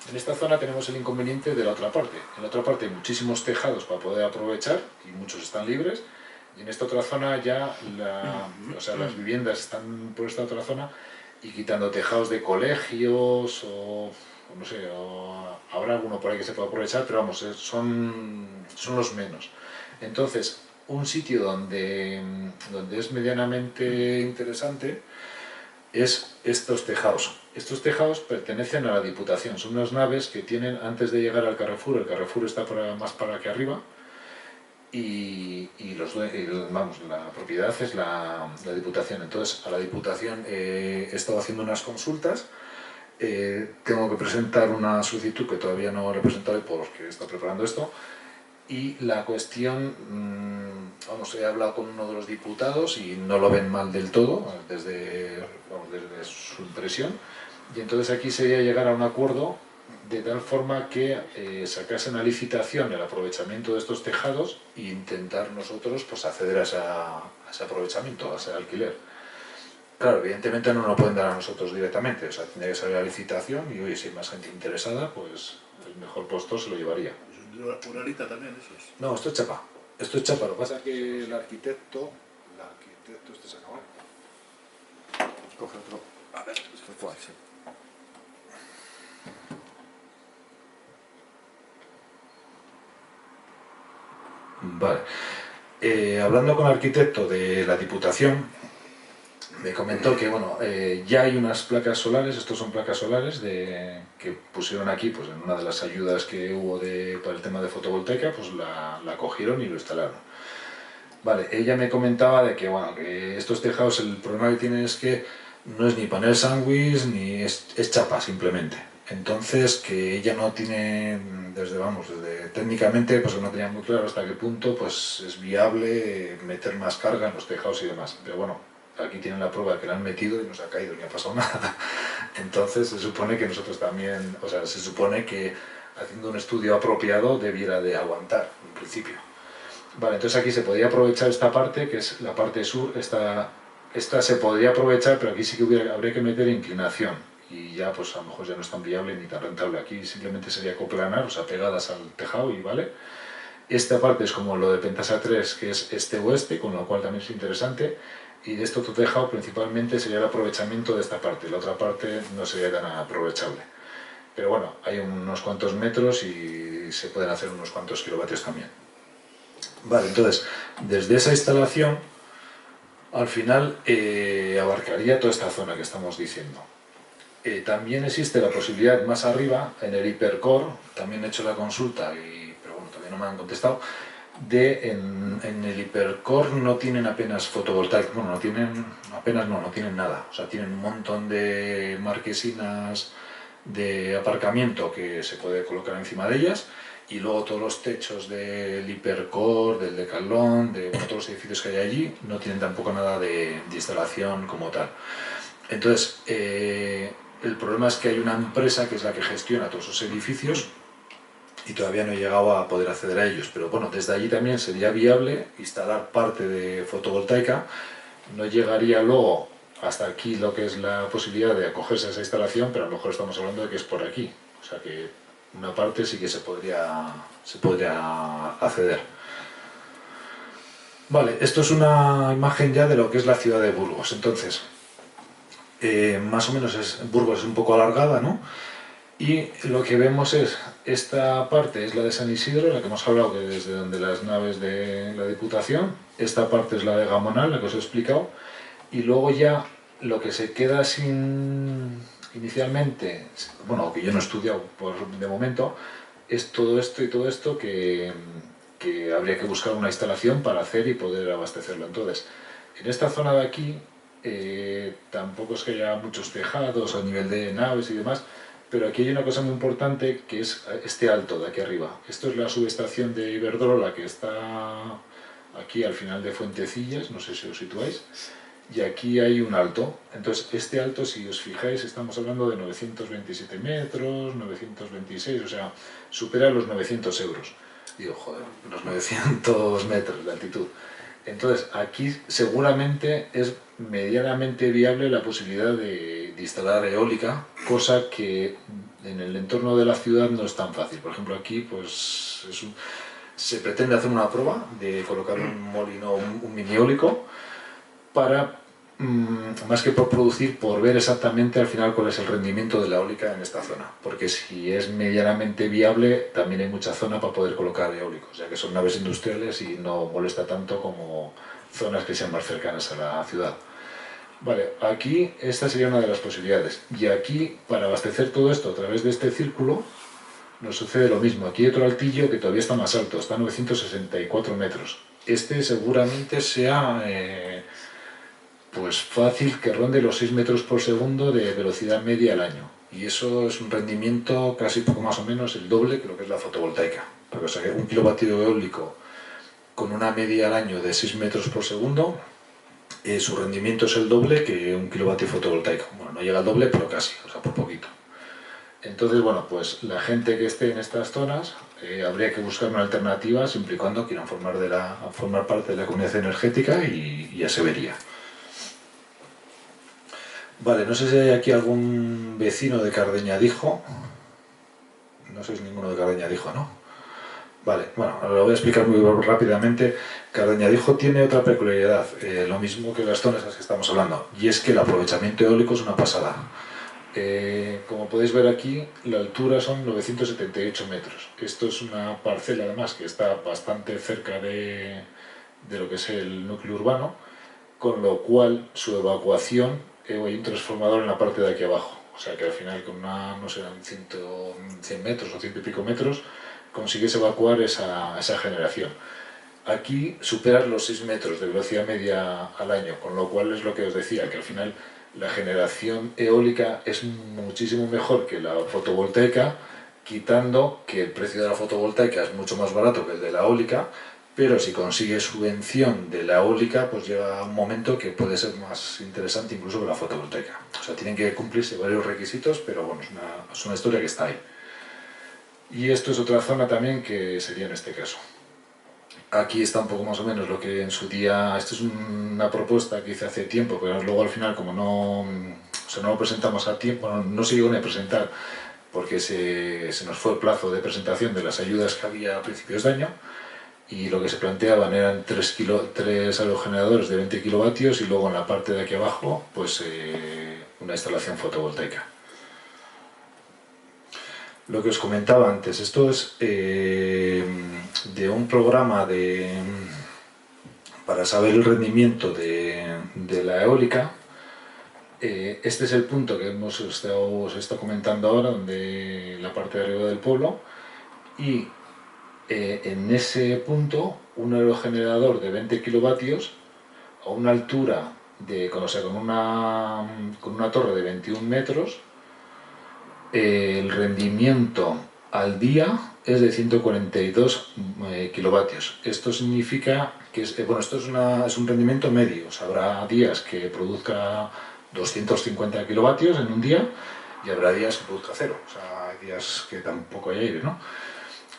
en esta zona tenemos el inconveniente de la otra parte. En la otra parte hay muchísimos tejados para poder aprovechar y muchos están libres. Y en esta otra zona ya, las viviendas están por esta otra zona y quitando tejados de colegios o no sé, habrá alguno por ahí que se pueda aprovechar, pero vamos, son los menos. Entonces, un sitio donde es medianamente interesante es estos tejados. Estos tejados pertenecen a la Diputación, son unas naves que tienen, antes de llegar al Carrefour, el Carrefour está más para aquí arriba, y la propiedad es la Diputación. Entonces, a la Diputación he estado haciendo unas consultas, tengo que presentar una solicitud que todavía no la he presentado porque está preparando esto, Y la cuestión, vamos, he hablado con uno de los diputados y no lo ven mal del todo, desde su impresión, y entonces aquí sería llegar a un acuerdo de tal forma que sacasen a licitación el aprovechamiento de estos tejados e intentar nosotros pues acceder a ese aprovechamiento, a ese alquiler. Claro, evidentemente no nos lo pueden dar a nosotros directamente, o sea, tendría que salir a licitación y, oye, si hay más gente interesada, pues el mejor postor se lo llevaría. Una horita también, esos. No, esto es chapa. Esto es chapa. Lo que pasa es que el arquitecto este se acabó. Coge otro. A ver, ¿Cuál? Sí. Vale. Hablando con el arquitecto de la Diputación, me comentó que bueno, ya hay unas placas solares, estos son placas solares que pusieron aquí pues, en una de las ayudas que hubo para el tema de fotovoltaica, pues la cogieron y lo instalaron. Vale, ella me comentaba de que, bueno, que estos tejados el problema que tienen es que no es ni panel sándwich ni es chapa simplemente. Entonces que ella no tiene, desde técnicamente pues no tenía muy claro hasta qué punto pues es viable meter más carga en los tejados y demás. Pero bueno, aquí tienen la prueba de que la han metido y no se ha caído ni ha pasado nada. Entonces se supone que nosotros también, o sea, se supone que haciendo un estudio apropiado debiera de aguantar en principio. Vale, entonces aquí se podría aprovechar esta parte, que es la parte sur, esta se podría aprovechar, pero aquí sí que habría que meter inclinación y ya pues a lo mejor ya no es tan viable ni tan rentable. Aquí simplemente sería coplanar, o sea, pegadas al tejado y vale. Esta parte es como lo de Pentasa 3, que es este-oeste, con lo cual también es interesante. Y de este otro tejado principalmente sería el aprovechamiento de esta parte, la otra parte no sería tan aprovechable. Pero bueno, hay unos cuantos metros y se pueden hacer unos cuantos kilovatios también. Vale, entonces, desde esa instalación, al final abarcaría toda esta zona que estamos diciendo. También existe la posibilidad más arriba, en el Hipercore, también he hecho la consulta, pero bueno, todavía no me han contestado, en el Hipercore no tienen apenas fotovoltaica, bueno, no tienen nada, o sea, tienen un montón de marquesinas de aparcamiento que se puede colocar encima de ellas, y luego todos los techos del Hipercore, del Decathlon, de todos los edificios que hay allí, no tienen tampoco nada de instalación como tal. Entonces, el problema es que hay una empresa que es la que gestiona todos esos edificios y todavía no he llegado a poder acceder a ellos, pero bueno, desde allí también sería viable instalar parte de fotovoltaica. No llegaría luego hasta aquí lo que es la posibilidad de acogerse a esa instalación, pero a lo mejor estamos hablando de que es por aquí, o sea que una parte sí que se podría acceder. Vale, esto es una imagen ya de lo que es la ciudad de Burgos. Entonces, más o menos Burgos es un poco alargada, ¿no? Y lo que vemos es, esta parte es la de San Isidro, la que hemos hablado, que desde donde las naves de la Diputación, esta parte es la de Gamonal, la que os he explicado, y luego ya lo que se queda sin inicialmente, bueno, que yo no he estudiado de momento, es todo esto y todo esto que habría que buscar una instalación para hacer y poder abastecerlo. Entonces, en esta zona de aquí, tampoco es que haya muchos tejados a nivel de naves y demás, pero aquí hay una cosa muy importante que es este alto de aquí arriba. Esto es la subestación de Iberdrola que está aquí al final de Fuentecillas, no sé si os situáis, y aquí hay un alto. Entonces este alto, si os fijáis, estamos hablando de 927 metros, 926, o sea, supera los 900 euros. Digo, joder, los 900 metros de altitud. Entonces aquí seguramente es medianamente viable la posibilidad de instalar eólica, cosa que en el entorno de la ciudad no es tan fácil. Por ejemplo, aquí pues se pretende hacer una prueba de colocar un molino, un mini eólico, para, más que por producir, por ver exactamente al final cuál es el rendimiento de la eólica en esta zona. Porque si es medianamente viable, también hay mucha zona para poder colocar eólicos, ya que son naves industriales y no molesta tanto como zonas que sean más cercanas a la ciudad. Vale, aquí esta sería una de las posibilidades. Y aquí, para abastecer todo esto a través de este círculo, nos sucede lo mismo. Aquí hay otro altillo que todavía está más alto, está a 964 metros. Este seguramente sea pues fácil que ronde los 6 metros por segundo de velocidad media al año. Y eso es un rendimiento casi poco más o menos el doble que lo que es la fotovoltaica. O sea, que un kilovatio eólico con una media al año de 6 metros por segundo, su rendimiento es el doble que un kilovatio fotovoltaico. Bueno, no llega al doble, pero casi, o sea, por poquito. Entonces, bueno, pues la gente que esté en estas zonas habría que buscar una alternativa siempre y cuando quieran formar parte de la comunidad energética y ya se vería. Vale, no sé si hay aquí algún vecino de Cardeñadijo. No sois ninguno de Cardeñadijo, ¿no? Vale, bueno, lo voy a explicar muy rápidamente. Cardeñadijo tiene otra peculiaridad, lo mismo que las zonas de las que estamos hablando, y es que el aprovechamiento eólico es una pasada. Como podéis ver aquí, la altura son 978 metros. Esto es una parcela además que está bastante cerca de lo que es el núcleo urbano, con lo cual su evacuación, hay un transformador en la parte de aquí abajo. O sea que al final con una, no sé, 100 metros o 100 y pico metros, consigues evacuar esa generación. Aquí superas los 6 metros de velocidad media al año, con lo cual es lo que os decía, que al final la generación eólica es muchísimo mejor que la fotovoltaica, quitando que el precio de la fotovoltaica es mucho más barato que el de la eólica, pero si consigues subvención de la eólica, pues llega un momento que puede ser más interesante incluso que la fotovoltaica. O sea, tienen que cumplirse varios requisitos, pero bueno, es una historia que está ahí. Y esto es otra zona también que sería en este caso. Aquí está un poco más o menos lo que en su día, esto es una propuesta que hice hace tiempo, pero luego al final como no lo presentamos a tiempo, no se llegó ni a presentar porque se nos fue el plazo de presentación de las ayudas que había a principios de año, y lo que se planteaban eran tres aerogeneradores de 20 kilovatios y luego en la parte de aquí abajo pues una instalación fotovoltaica. Lo que os comentaba antes, esto es de un programa para saber el rendimiento de la eólica. Este es el punto que os he estado comentando ahora, donde la parte de arriba del pueblo, y en ese punto un aerogenerador de 20 kilovatios a una altura con una torre de 21 metros, el rendimiento al día es de 142 kilovatios. Esto significa que esto es un rendimiento medio. O sea, habrá días que produzca 250 kilovatios en un día y habrá días que produzca cero. O sea, hay días que tampoco hay aire, ¿no?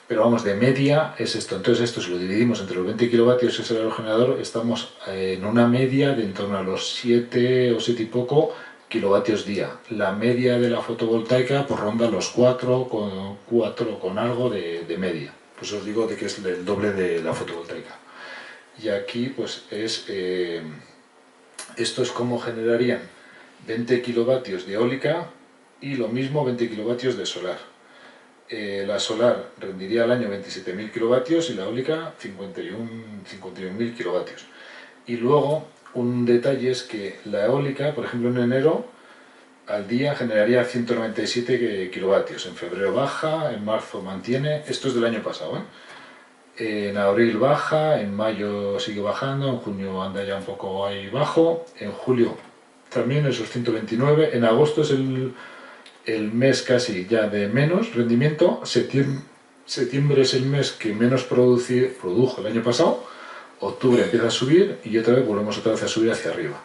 Pero vamos, de media es esto. Entonces esto, si lo dividimos entre los 20 kilovatios que es el aerogenerador, estamos en una media de en torno a los 7 o 7 y poco kilovatios día. La media de la fotovoltaica pues ronda los 4 con algo de media. Pues os digo de que es el doble de la fotovoltaica. Y aquí pues esto es como generarían 20 kilovatios de eólica y lo mismo 20 kilovatios de solar. La solar rendiría al año 27.000 kilovatios y la eólica 51.000 kilovatios. Y luego, un detalle es que la eólica, por ejemplo en enero, al día generaría 197 kilovatios. En febrero baja, en marzo mantiene, esto es del año pasado, en abril baja, en mayo sigue bajando, en junio anda ya un poco ahí bajo, en julio también esos 129, en agosto es el mes casi ya de menos rendimiento, septiembre es el mes que menos produjo el año pasado, octubre empieza a subir y otra vez volvemos otra vez a subir hacia arriba.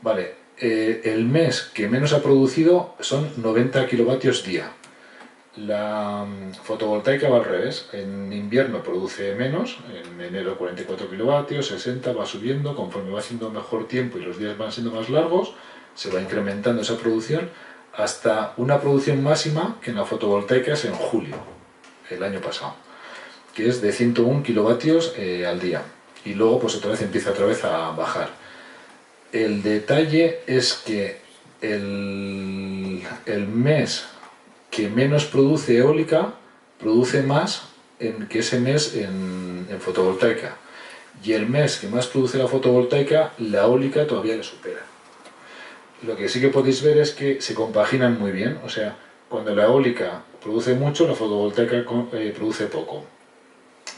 Vale, el mes que menos ha producido son 90 kilovatios día. La fotovoltaica va al revés, en invierno produce menos, en enero 44 kilovatios, 60, va subiendo, conforme va haciendo mejor tiempo y los días van siendo más largos, se va incrementando esa producción hasta una producción máxima que en la fotovoltaica es en julio, el año pasado, que es de 101 kilovatios al día. Y luego pues empieza otra vez a bajar. El detalle es que el mes que menos produce eólica produce más que ese mes en fotovoltaica. Y el mes que más produce la fotovoltaica, la eólica todavía le supera. Lo que sí que podéis ver es que se compaginan muy bien, o sea, cuando la eólica produce mucho, la fotovoltaica produce poco.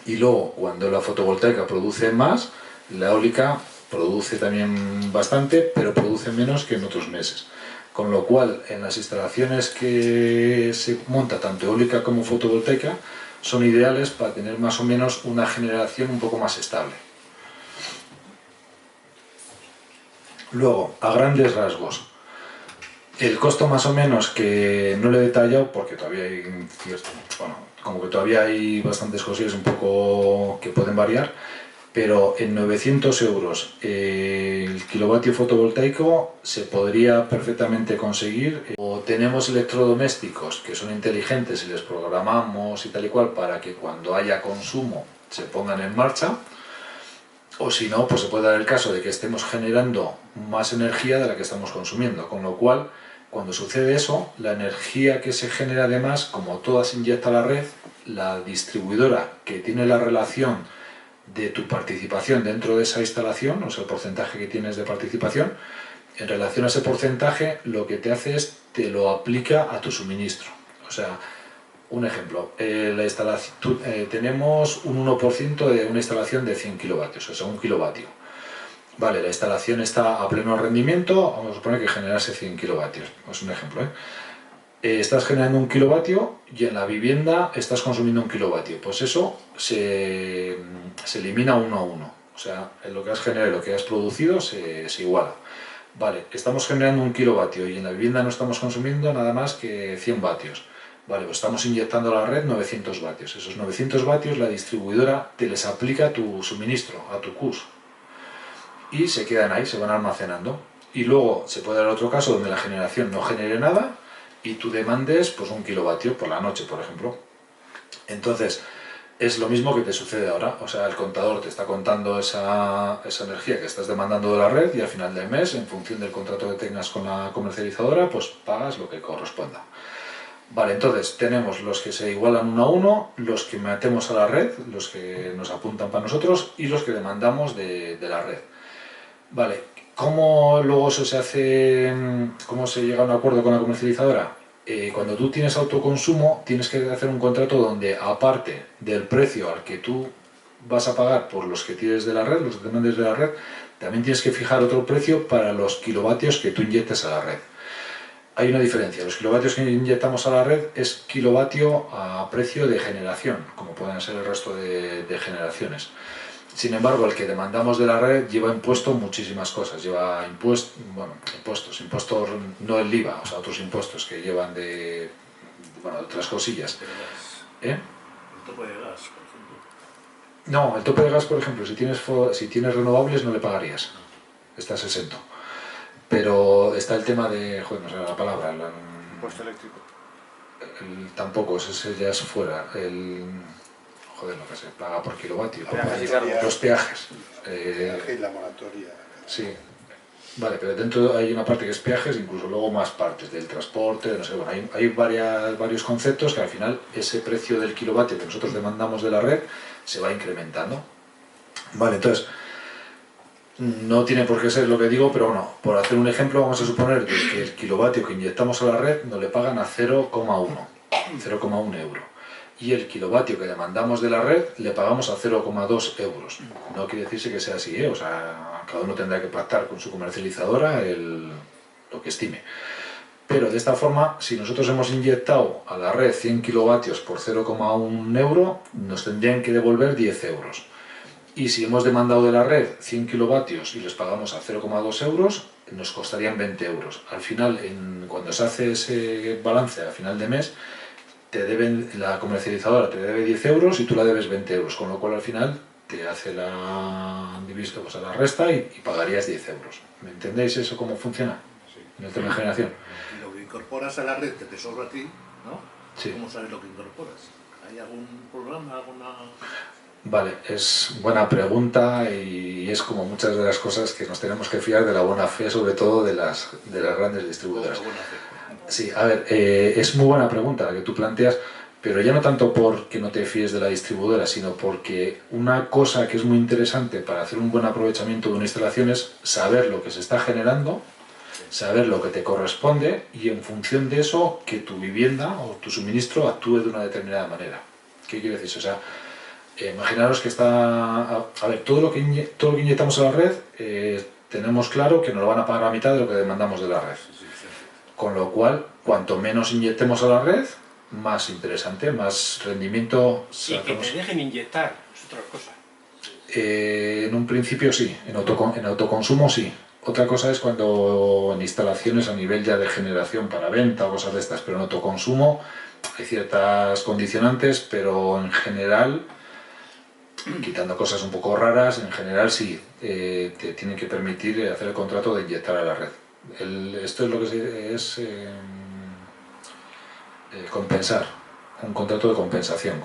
Y luego, cuando la fotovoltaica produce más, la eólica produce también bastante, pero produce menos que en otros meses. Con lo cual, en las instalaciones que se monta tanto eólica como fotovoltaica, son ideales para tener más o menos una generación un poco más estable. Luego, a grandes rasgos, el costo más o menos, que no lo he detallado porque todavía hay cierto, bueno, como que todavía hay bastantes cosillas un poco que pueden variar, pero en 900 euros el kilovatio fotovoltaico se podría perfectamente conseguir. O tenemos electrodomésticos que son inteligentes y les programamos y tal y cual para que cuando haya consumo se pongan en marcha, o si no, pues se puede dar el caso de que estemos generando más energía de la que estamos consumiendo, con lo cual, cuando sucede eso, la energía que se genera además, como toda se inyecta a la red, la distribuidora que tiene la relación de tu participación dentro de esa instalación, o sea, el porcentaje que tienes de participación, en relación a ese porcentaje, lo que te hace es, te lo aplica a tu suministro. O sea, un ejemplo, tenemos un 1% de una instalación de 100 kilovatios, o sea, 1 kilovatio. Vale, la instalación está a pleno rendimiento, vamos a suponer que generase 100 kilovatios, es un ejemplo, ¿eh? Estás generando 1 kilovatio y en la vivienda estás consumiendo 1 kilovatio, pues eso se elimina uno a uno, o sea, lo que has generado y lo que has producido se iguala. Vale, estamos generando 1 kilovatio y en la vivienda no estamos consumiendo nada más que 100 vatios. Vale, pues estamos inyectando a la red 900 vatios. Esos 900 vatios la distribuidora te les aplica a tu suministro, a tu CUS. Y se quedan ahí, se van almacenando. Y luego se puede dar otro caso donde la generación no genere nada y tú demandes pues 1 kilovatio por la noche, por ejemplo. Entonces, es lo mismo que te sucede ahora. O sea, el contador te está contando esa energía que estás demandando de la red y al final del mes, en función del contrato que tengas con la comercializadora, pues pagas lo que corresponda. Vale, entonces tenemos los que se igualan uno a uno, los que metemos a la red, los que nos apuntan para nosotros y los que demandamos de la red. Vale, ¿cómo luego eso se hace, cómo se llega a un acuerdo con la comercializadora? Cuando tú tienes autoconsumo, tienes que hacer un contrato donde, aparte del precio al que tú vas a pagar por los que tienes de la red, los que demandes de la red, también tienes que fijar otro precio para los kilovatios que tú inyectes a la red. Hay una diferencia, los kilovatios que inyectamos a la red es kilovatio a precio de generación, como pueden ser el resto de generaciones. Sin embargo, el que demandamos de la red lleva impuesto muchísimas cosas, lleva impuestos no el IVA, o sea, otros impuestos que llevan de otras cosillas. El tope de gas, por ejemplo. No, el tope de gas, por ejemplo, si tienes renovables no le pagarías, estás exento. Pero está el tema de, joder, no sé la palabra, Impuesto eléctrico. tampoco, ese ya es fuera, joder, lo que se paga por kilovatio, los peajes. Y la moratoria. Sí, vale, pero dentro hay una parte que es peajes, incluso luego más partes del transporte, no sé, bueno, hay varios conceptos que al final ese precio del kilovatio que nosotros demandamos de la red se va incrementando. Vale, entonces, no tiene por qué ser lo que digo, pero bueno, por hacer un ejemplo, vamos a suponer que el kilovatio que inyectamos a la red nos le pagan a 0,1 euro. Y el kilovatio que demandamos de la red le pagamos a 0,2 euros. No quiere decirse que sea así, ¿eh? O sea, cada uno tendrá que pactar con su comercializadora lo que estime. Pero de esta forma, si nosotros hemos inyectado a la red 100 kilovatios por 0,1 euro, nos tendrían que devolver 10 euros. Y si hemos demandado de la red 100 kilovatios y les pagamos a 0,2 euros, nos costarían 20 euros. Al final, cuando se hace ese balance a final de mes, la comercializadora te debe 10 euros y tú la debes 20 euros, con lo cual al final te hace la resta y pagarías 10 euros. ¿Me entendéis eso cómo funciona? Sí. En el tema de generación. Y lo que incorporas a la red que te sobra a ti, ¿no? Sí. ¿Cómo sabes lo que incorporas? ¿Hay algún programa, alguna...? Vale, es buena pregunta y es como muchas de las cosas que nos tenemos que fiar de la buena fe, sobre todo de las grandes distribuidoras. Buena fe. Sí, a ver, es muy buena pregunta la que tú planteas, pero ya no tanto porque no te fíes de la distribuidora, sino porque una cosa que es muy interesante para hacer un buen aprovechamiento de una instalación es saber lo que se está generando, saber lo que te corresponde y en función de eso que tu vivienda o tu suministro actúe de una determinada manera. ¿Qué quiere decir? O sea, imaginaros que todo lo que inyectamos a la red, tenemos claro que nos lo van a pagar la mitad de lo que demandamos de la red. Con lo cual, cuanto menos inyectemos a la red, más interesante, más rendimiento. Y que te dejen inyectar, es otra cosa. En un principio sí, en autoconsumo sí. Otra cosa es cuando en instalaciones a nivel ya de generación para venta o cosas de estas, pero en autoconsumo hay ciertas condicionantes, pero en general, quitando cosas un poco raras, en general sí, te tienen que permitir hacer el contrato de inyectar a la red. Esto es lo que es compensar, un contrato de compensación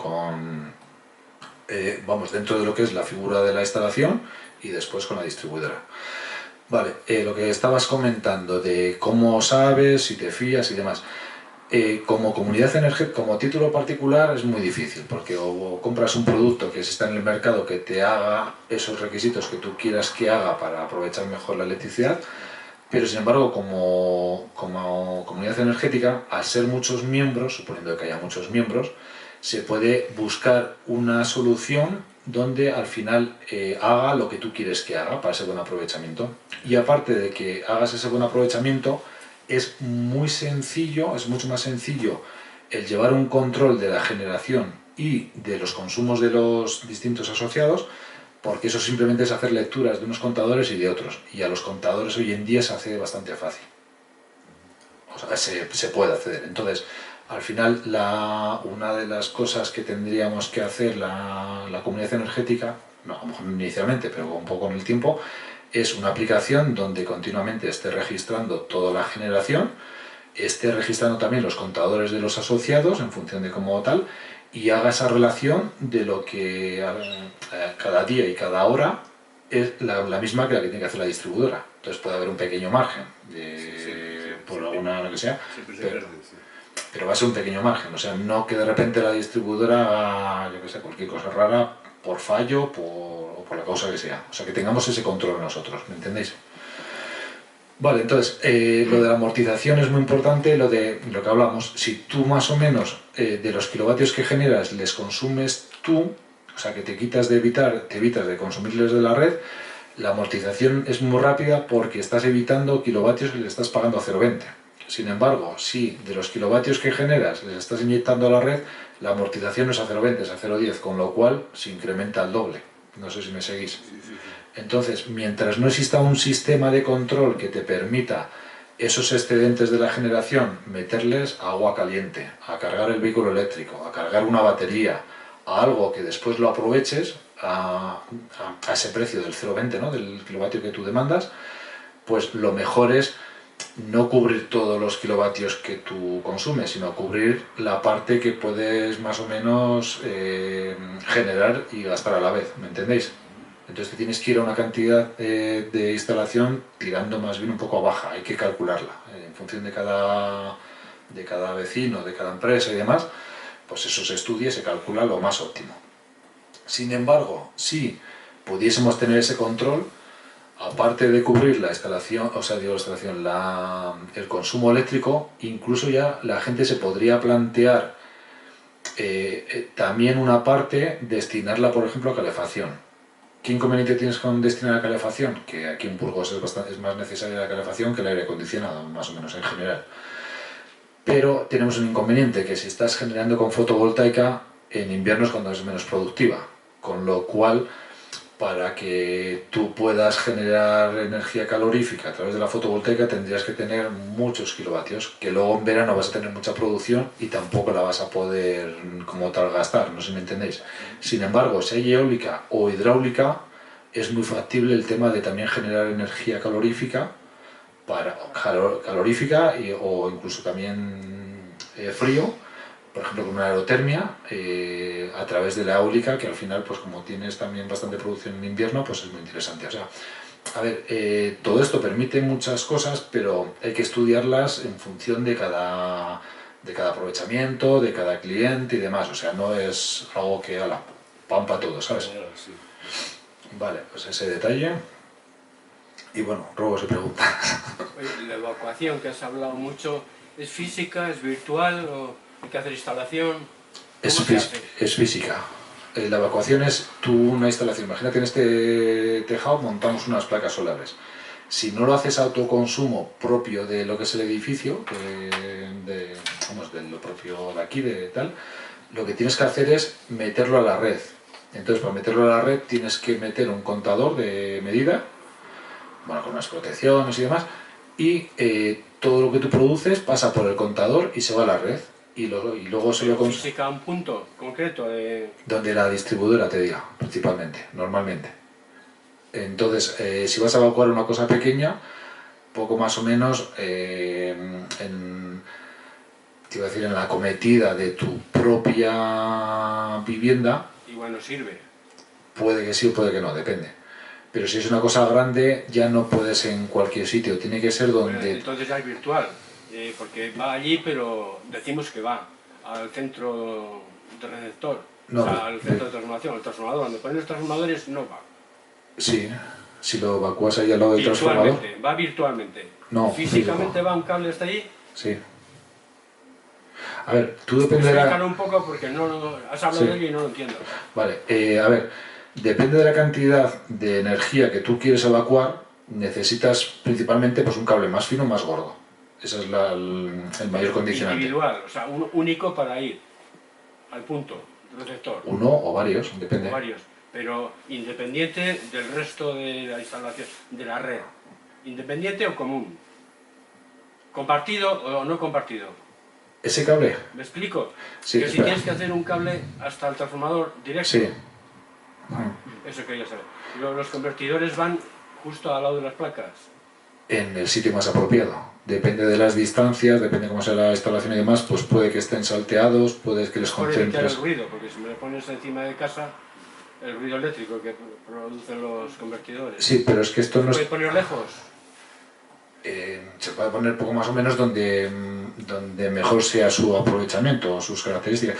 vamos, dentro de lo que es la figura de la instalación y después con la distribuidora. Vale, lo que estabas comentando de cómo sabes, si te fías y demás. Como comunidad energética, como título particular es muy difícil, porque o compras un producto que está en el mercado que te haga esos requisitos que tú quieras que haga para aprovechar mejor la electricidad, pero sin embargo como comunidad energética, al ser muchos miembros, suponiendo que haya muchos miembros, se puede buscar una solución donde al final haga lo que tú quieres que haga para ese buen aprovechamiento. Y aparte de que hagas ese buen aprovechamiento, es muy sencillo, es mucho más sencillo el llevar un control de la generación y de los consumos de los distintos asociados, porque eso simplemente es hacer lecturas de unos contadores y de otros, y a los contadores hoy en día se hace bastante fácil. O sea, se puede acceder. Entonces, al final, una de las cosas que tendríamos que hacer la comunidad energética, no, a lo mejor inicialmente, pero un poco con el tiempo, es una aplicación donde continuamente esté registrando toda la generación, esté registrando también los contadores de los asociados en función de cómo tal, y haga esa relación de lo que cada día y cada hora es la misma que la que tiene que hacer la distribuidora. Entonces puede haber un pequeño margen por alguna lo que sea, pero va a ser un pequeño margen, o sea, no que de repente la distribuidora haga, yo que sé, cualquier cosa rara por fallo o por la causa que sea. O sea, que tengamos ese control nosotros, ¿me entendéis? Vale, entonces, lo de la amortización es muy importante, lo que hablamos. Si tú más o menos de los kilovatios que generas les consumes tú, o sea, que te evitas de consumirles de la red, la amortización es muy rápida porque estás evitando kilovatios que le estás pagando a 0,20. Sin embargo, si de los kilovatios que generas les estás inyectando a la red, la amortización no es a 0,20, es a 0,10, con lo cual se incrementa al doble. No sé si me seguís. Entonces, mientras no exista un sistema de control que te permita esos excedentes de la generación meterles a agua caliente, a cargar el vehículo eléctrico, a cargar una batería, a algo que después lo aproveches a ese precio del 0,20, ¿no?, del kilovatio que tú demandas, pues lo mejor es no cubrir todos los kilovatios que tú consumes, sino cubrir la parte que puedes más o menos generar y gastar a la vez, ¿me entendéis? Entonces te tienes que ir a una cantidad de instalación tirando más bien un poco a baja, hay que calcularla, en función de cada vecino, de cada empresa y demás, pues eso se estudia y se calcula lo más óptimo. Sin embargo, si pudiésemos tener ese control, aparte de cubrir la instalación, o sea, digo, el consumo eléctrico, incluso ya la gente se podría plantear también una parte destinarla, por ejemplo, a calefacción. ¿Qué inconveniente tienes con destinar a calefacción? Que aquí en Burgos es más necesaria la calefacción que el aire acondicionado, más o menos en general. Pero tenemos un inconveniente, que si estás generando con fotovoltaica, en invierno es cuando es menos productiva, con lo cual, para que tú puedas generar energía calorífica a través de la fotovoltaica tendrías que tener muchos kilovatios, que luego en verano vas a tener mucha producción y tampoco la vas a poder como tal gastar, no sé si me entendéis. Sin embargo, si hay eólica o hidráulica, es muy factible el tema de también generar energía calorífica, o incluso también frío, por ejemplo con una aerotermia, a través de la eólica, que al final, pues como tienes también bastante producción en invierno, pues es muy interesante. O sea, a ver, todo esto permite muchas cosas, pero hay que estudiarlas en función de cada aprovechamiento, de cada cliente y demás. O sea, no es algo que, pampa todo, ¿sabes? Vale, pues ese detalle. Y bueno, robos y preguntas. La evacuación, que has hablado mucho, ¿es física, es virtual o hay que hacer instalación? Es física. La evacuación es una instalación. Imagínate en este tejado montamos unas placas solares. si no lo haces autoconsumo propio de lo que es el edificio, vamos, de lo propio de aquí, de tal, lo que tienes que hacer es meterlo a la red. Entonces, para meterlo a la red tienes que meter un contador de medida, bueno, con unas protecciones y demás, y todo lo que tú produces pasa por el contador y se va a la red. Y luego se lo física a un punto concreto donde la distribuidora te diga, principalmente, normalmente. Entonces, si vas a evacuar una cosa pequeña, poco más o menos te iba a decir, en la acometida de tu propia vivienda, igual no sirve. puede que sí o puede que no, depende. Pero si es una cosa grande, ya no puedes en cualquier sitio, tiene que ser donde... Bueno, entonces ya es virtual, porque va allí, pero decimos que va al centro de receptor, No, o sea, al centro de transformación, al transformador. Donde ponen los transformadores no va. Sí, si lo evacúas ahí al lado del transformador... Va virtualmente. No, físicamente físico. va un cable hasta allí. Sí. A ver, tú depende de la... Explícalo un poco porque no has hablado Sí. de ello y no lo entiendo. Vale, a ver, depende de la cantidad de energía que tú quieres evacuar, necesitas principalmente pues, un cable más fino, más gordo. Ese es el mayor condicionante. Individual, o sea, un único para ir al punto receptor. Uno o varios, depende. O varios, pero independiente del resto de la instalación, de la red. Independiente o común. Compartido o no compartido. ¿Ese cable? ¿Me explico? Sí, que si espera. tienes que hacer un cable hasta el transformador directo. Sí. Eso quería saber. Los convertidores van justo al lado de las placas. En el sitio más apropiado. Depende de las distancias, depende cómo sea la instalación y demás, pues puede que estén salteados, puede que les Por evitar el concentres. ruido, porque si me lo pones encima de casa, el ruido eléctrico que producen los convertidores. Sí, pero es que esto no ¿Se es... puede poner lejos? Se puede poner poco más o menos donde mejor sea su aprovechamiento, sus características.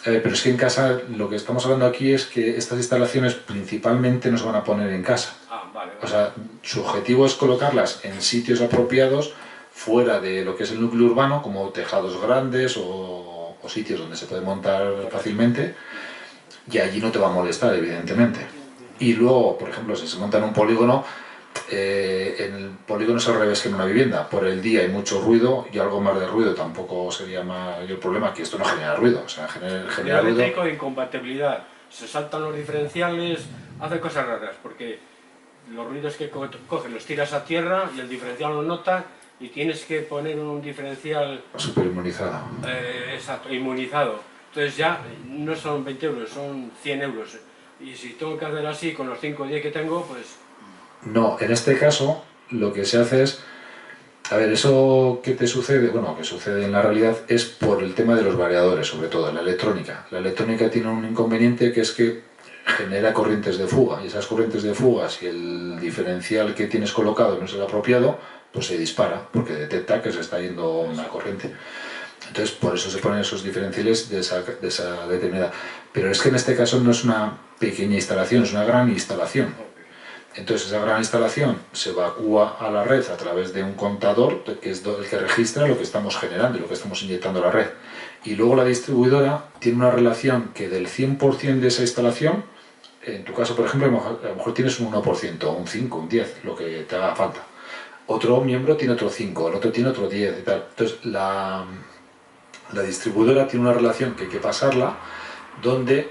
Pero es que en casa, lo que estamos hablando aquí es que estas instalaciones principalmente no se van a poner en casa. Ah, vale. O sea, su objetivo es colocarlas en sitios apropiados fuera de lo que es el núcleo urbano, como tejados grandes o sitios donde se puede montar fácilmente, y allí no te va a molestar, evidentemente. Y luego, por ejemplo, si se monta en un polígono, en el polígono es al revés que en una vivienda. Por el día hay mucho ruido y algo más de ruido tampoco sería mayor problema, que esto no genera ruido. O sea, genera ruido. Eléctrico e incompatibilidad. Se saltan los diferenciales, hace cosas raras, porque los ruidos que cogen los tiras a tierra y el diferencial lo nota y tienes que poner un diferencial Súper inmunizado. exacto, inmunizado. Entonces ya no son 20 euros, son 100 euros. Y si tengo que hacer así con los 5 o 10 que tengo, pues... No, en este caso lo que se hace es, a ver, eso que te sucede, bueno, que sucede en la realidad es por el tema de los variadores, sobre todo, la electrónica. La electrónica tiene un inconveniente que es que genera corrientes de fuga, y esas corrientes de fuga, si el diferencial que tienes colocado no es el apropiado, pues se dispara, porque detecta que se está yendo una corriente. Entonces, por eso se ponen esos diferenciales de esa determinada. Pero es que en este caso no es una pequeña instalación, es una gran instalación. Entonces esa gran instalación se evacúa a la red a través de un contador que es el que registra lo que estamos generando y lo que estamos inyectando a la red. Y luego la distribuidora tiene una relación que del 100% de esa instalación, en tu caso por ejemplo a lo mejor tienes un 1%, un 5, un 10, lo que te haga falta. Otro miembro tiene otro 5, el otro tiene otro 10 y tal. Entonces la distribuidora tiene una relación que hay que pasarla donde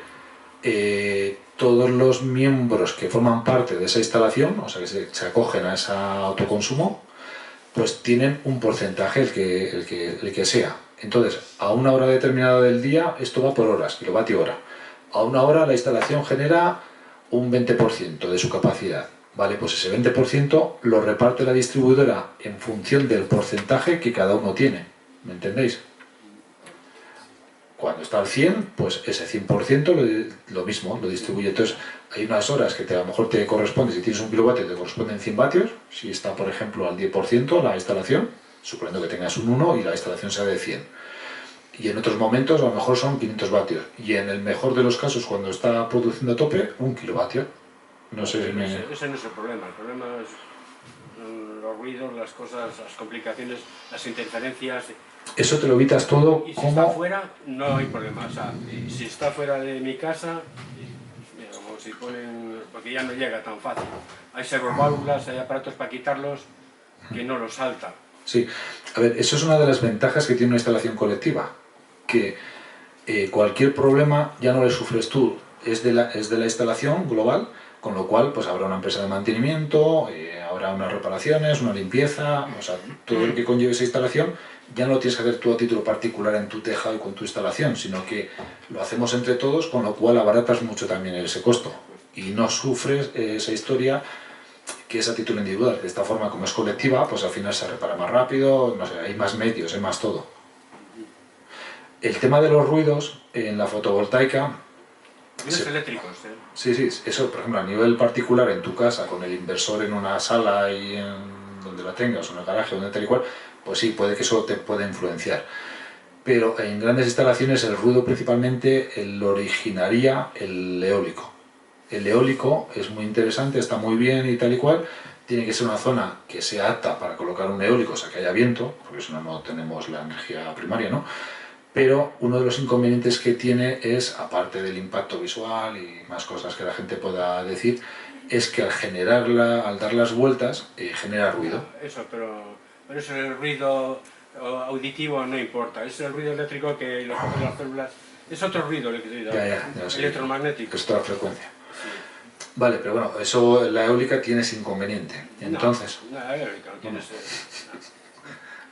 todos los miembros que forman parte de esa instalación, o sea que se acogen a ese autoconsumo, pues tienen un porcentaje, el que sea. Entonces, a una hora determinada del día, esto va por horas, kilovatio hora. A una hora la instalación genera un 20% de su capacidad. Vale, pues ese 20% lo reparte la distribuidora en función del porcentaje que cada uno tiene. ¿Me entendéis? Cuando está al 100, pues ese 100% lo mismo, lo distribuye. Entonces, hay unas horas que a lo mejor te corresponde, si tienes un kilovatio, te corresponden 100 vatios. Si está, por ejemplo, al 10% la instalación, suponiendo que tengas un 1 y la instalación sea de 100. Y en otros momentos, a lo mejor son 500 vatios. Y en el mejor de los casos, cuando está produciendo a tope, 1 kilovatio. No sé si me... Ese no es el problema es los ruidos, las cosas, las complicaciones, las interferencias. Eso te lo evitas todo. Y si como... está fuera, no hay problema. O sea, si está fuera de mi casa, digamos, si ponen, porque ya no llega tan fácil. Hay servoválvulas, hay aparatos para quitarlos que no los salta. Sí, a ver, eso es una de las ventajas que tiene una instalación colectiva, que cualquier problema ya no le sufres tú, es de la instalación global, con lo cual pues habrá una empresa de mantenimiento, habrá unas reparaciones, una limpieza, o sea, todo lo que conlleve esa instalación ya no lo tienes que hacer tú a título particular en tu tejado y con tu instalación, sino que lo hacemos entre todos, con lo cual abaratas mucho también ese costo y no sufres esa historia que es a título individual. De esta forma, como es colectiva, pues al final se repara más rápido, no sé, hay más medios, hay más todo. El tema de los ruidos en la fotovoltaica... Ruidos eléctricos, Sí, sí, eso por ejemplo a nivel particular en tu casa, con el inversor en una sala y donde la tengas, o en el garaje, donde tal y cual, pues sí, puede que eso te pueda influenciar. Pero en grandes instalaciones el ruido principalmente lo originaría el eólico. El eólico es muy interesante, está muy bien y tal y cual, tiene que ser una zona que sea apta para colocar un eólico, o sea que haya viento, porque si no, no tenemos la energía primaria, ¿no? Pero uno de los inconvenientes que tiene es, aparte del impacto visual y más cosas que la gente pueda decir, es que al dar las vueltas genera ruido. Eso, pero eso el ruido auditivo no importa, es el ruido eléctrico que lo cogen las células, es otro ruido electromagnético. Es otra frecuencia. Sí. Vale, pero bueno, eso la eólica tiene ese inconveniente. Entonces... No, la eólica no tiene ese...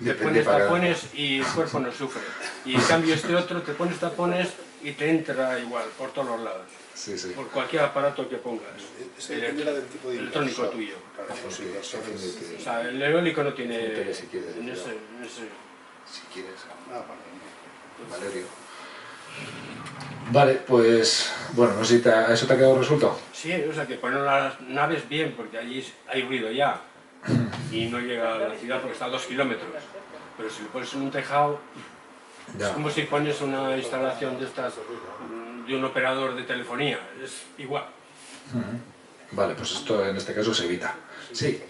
Te pones tapones y el cuerpo no sufre. Y en cambio este otro, te pones tapones y te entra igual, por todos los lados. Sí, sí. Por cualquier aparato que pongas. Del tipo de electrónico tuyo. O sea, el eólico no tiene... Si quieres. Si quieres. Valerio. Vale, pues... Bueno, no sé si ¿eso te ha quedado resuelto? Sí, o sea, que poner las naves bien, porque allí hay ruido ya. Y no llega a la ciudad porque está a 2 kilómetros. Pero si lo pones en un tejado, es como si pones una instalación de estas de un operador de telefonía, es igual. Vale, pues esto en este caso se evita. Sí.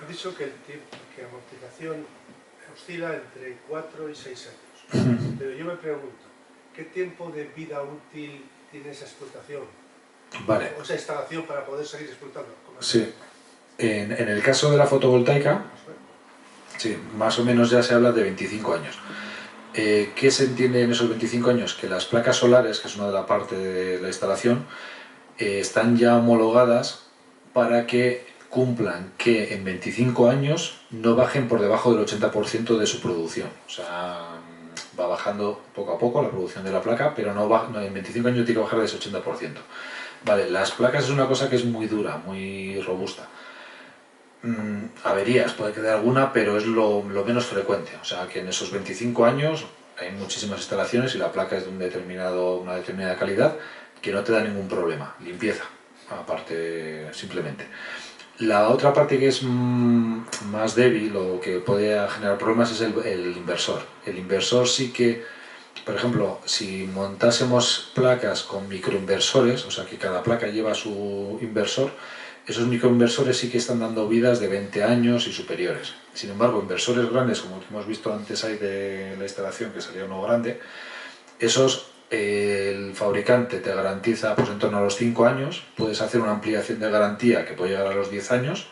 Has dicho que el tiempo, que amortización oscila entre 4 y 6 años. Pero yo me pregunto, ¿qué tiempo de vida útil tiene esa explotación? Vale. O esa instalación para poder seguir explotando. Sí. En el caso de la fotovoltaica, sí, más o menos ya se habla de 25 años. ¿Qué se entiende en esos 25 años? Que las placas solares, que es una de la parte de la instalación, están ya homologadas para que cumplan que en 25 años no bajen por debajo del 80% de su producción. O sea, va bajando poco a poco la producción de la placa, pero en 25 años tiene que bajar de ese 80%. Vale, las placas es una cosa que es muy dura, muy robusta. Averías, puede quedar alguna, pero es lo menos frecuente. O sea, que en esos 25 años hay muchísimas instalaciones y la placa es de una determinada calidad que no te da ningún problema. Limpieza, aparte, simplemente. La otra parte que es más débil o que puede generar problemas es el inversor. El inversor sí que, por ejemplo, si montásemos placas con microinversores, o sea que cada placa lleva su inversor, esos microinversores sí que están dando vidas de 20 años y superiores. Sin embargo, inversores grandes, como hemos visto antes ahí de la instalación, que salía uno grande, esos el fabricante te garantiza pues en torno a los 5 años, puedes hacer una ampliación de garantía que puede llegar a los 10 años,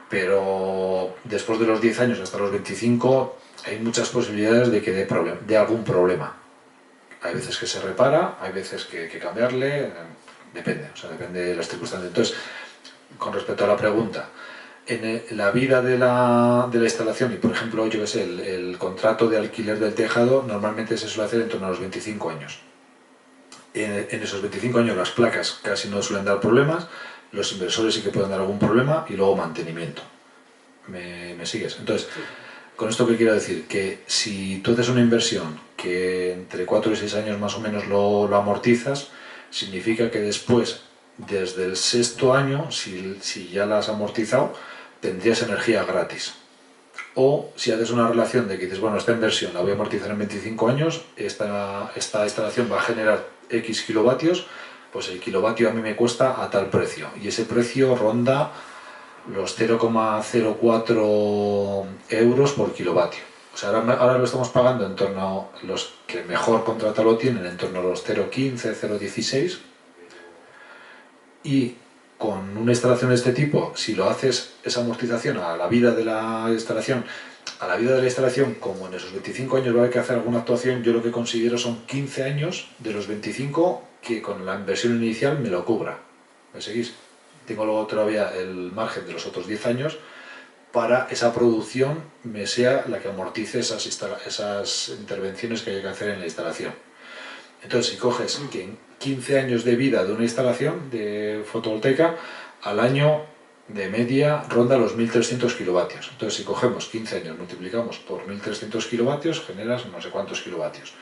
pero después de los 10 años hasta los 25 hay muchas posibilidades de que dé algún problema. Hay veces que se repara, hay veces que hay que cambiarle, depende, o sea, depende de las circunstancias. Entonces, con respecto a la pregunta, en la vida de la instalación y por ejemplo, yo que sé, el contrato de alquiler del tejado normalmente se suele hacer en torno a los 25 años. En esos 25 años las placas casi no suelen dar problemas, los inversores sí que pueden dar algún problema y luego mantenimiento. ¿Me sigues? Entonces, con esto que quiero decir, que si tú haces una inversión que entre 4 y 6 años más o menos lo amortizas, significa que después, desde el 6.º año, si ya la has amortizado, tendrías energía gratis. O si haces una relación de que dices, bueno, esta inversión la voy a amortizar en 25 años, esta instalación va a generar X kilovatios, pues el kilovatio a mí me cuesta a tal precio. Y ese precio ronda los 0,04 euros por kilovatio. O sea, ahora lo estamos pagando en torno a los que mejor contrato lo tienen, en torno a los 0,15, 0,16, Y con una instalación de este tipo, si lo haces esa amortización a la vida de la instalación, como en esos 25 años va a haber que hacer alguna actuación, yo lo que considero son 15 años de los 25 que con la inversión inicial me lo cubra. ¿Me seguís? Tengo luego todavía el margen de los otros 10 años para esa producción me sea la que amortice esas intervenciones que hay que hacer en la instalación. Entonces, si coges que en 15 años de vida de una instalación de fotovoltaica, al año de media ronda los 1.300 kilovatios. Entonces, si cogemos 15 años, multiplicamos por 1.300 kilovatios, generas no sé cuántos kilovatios.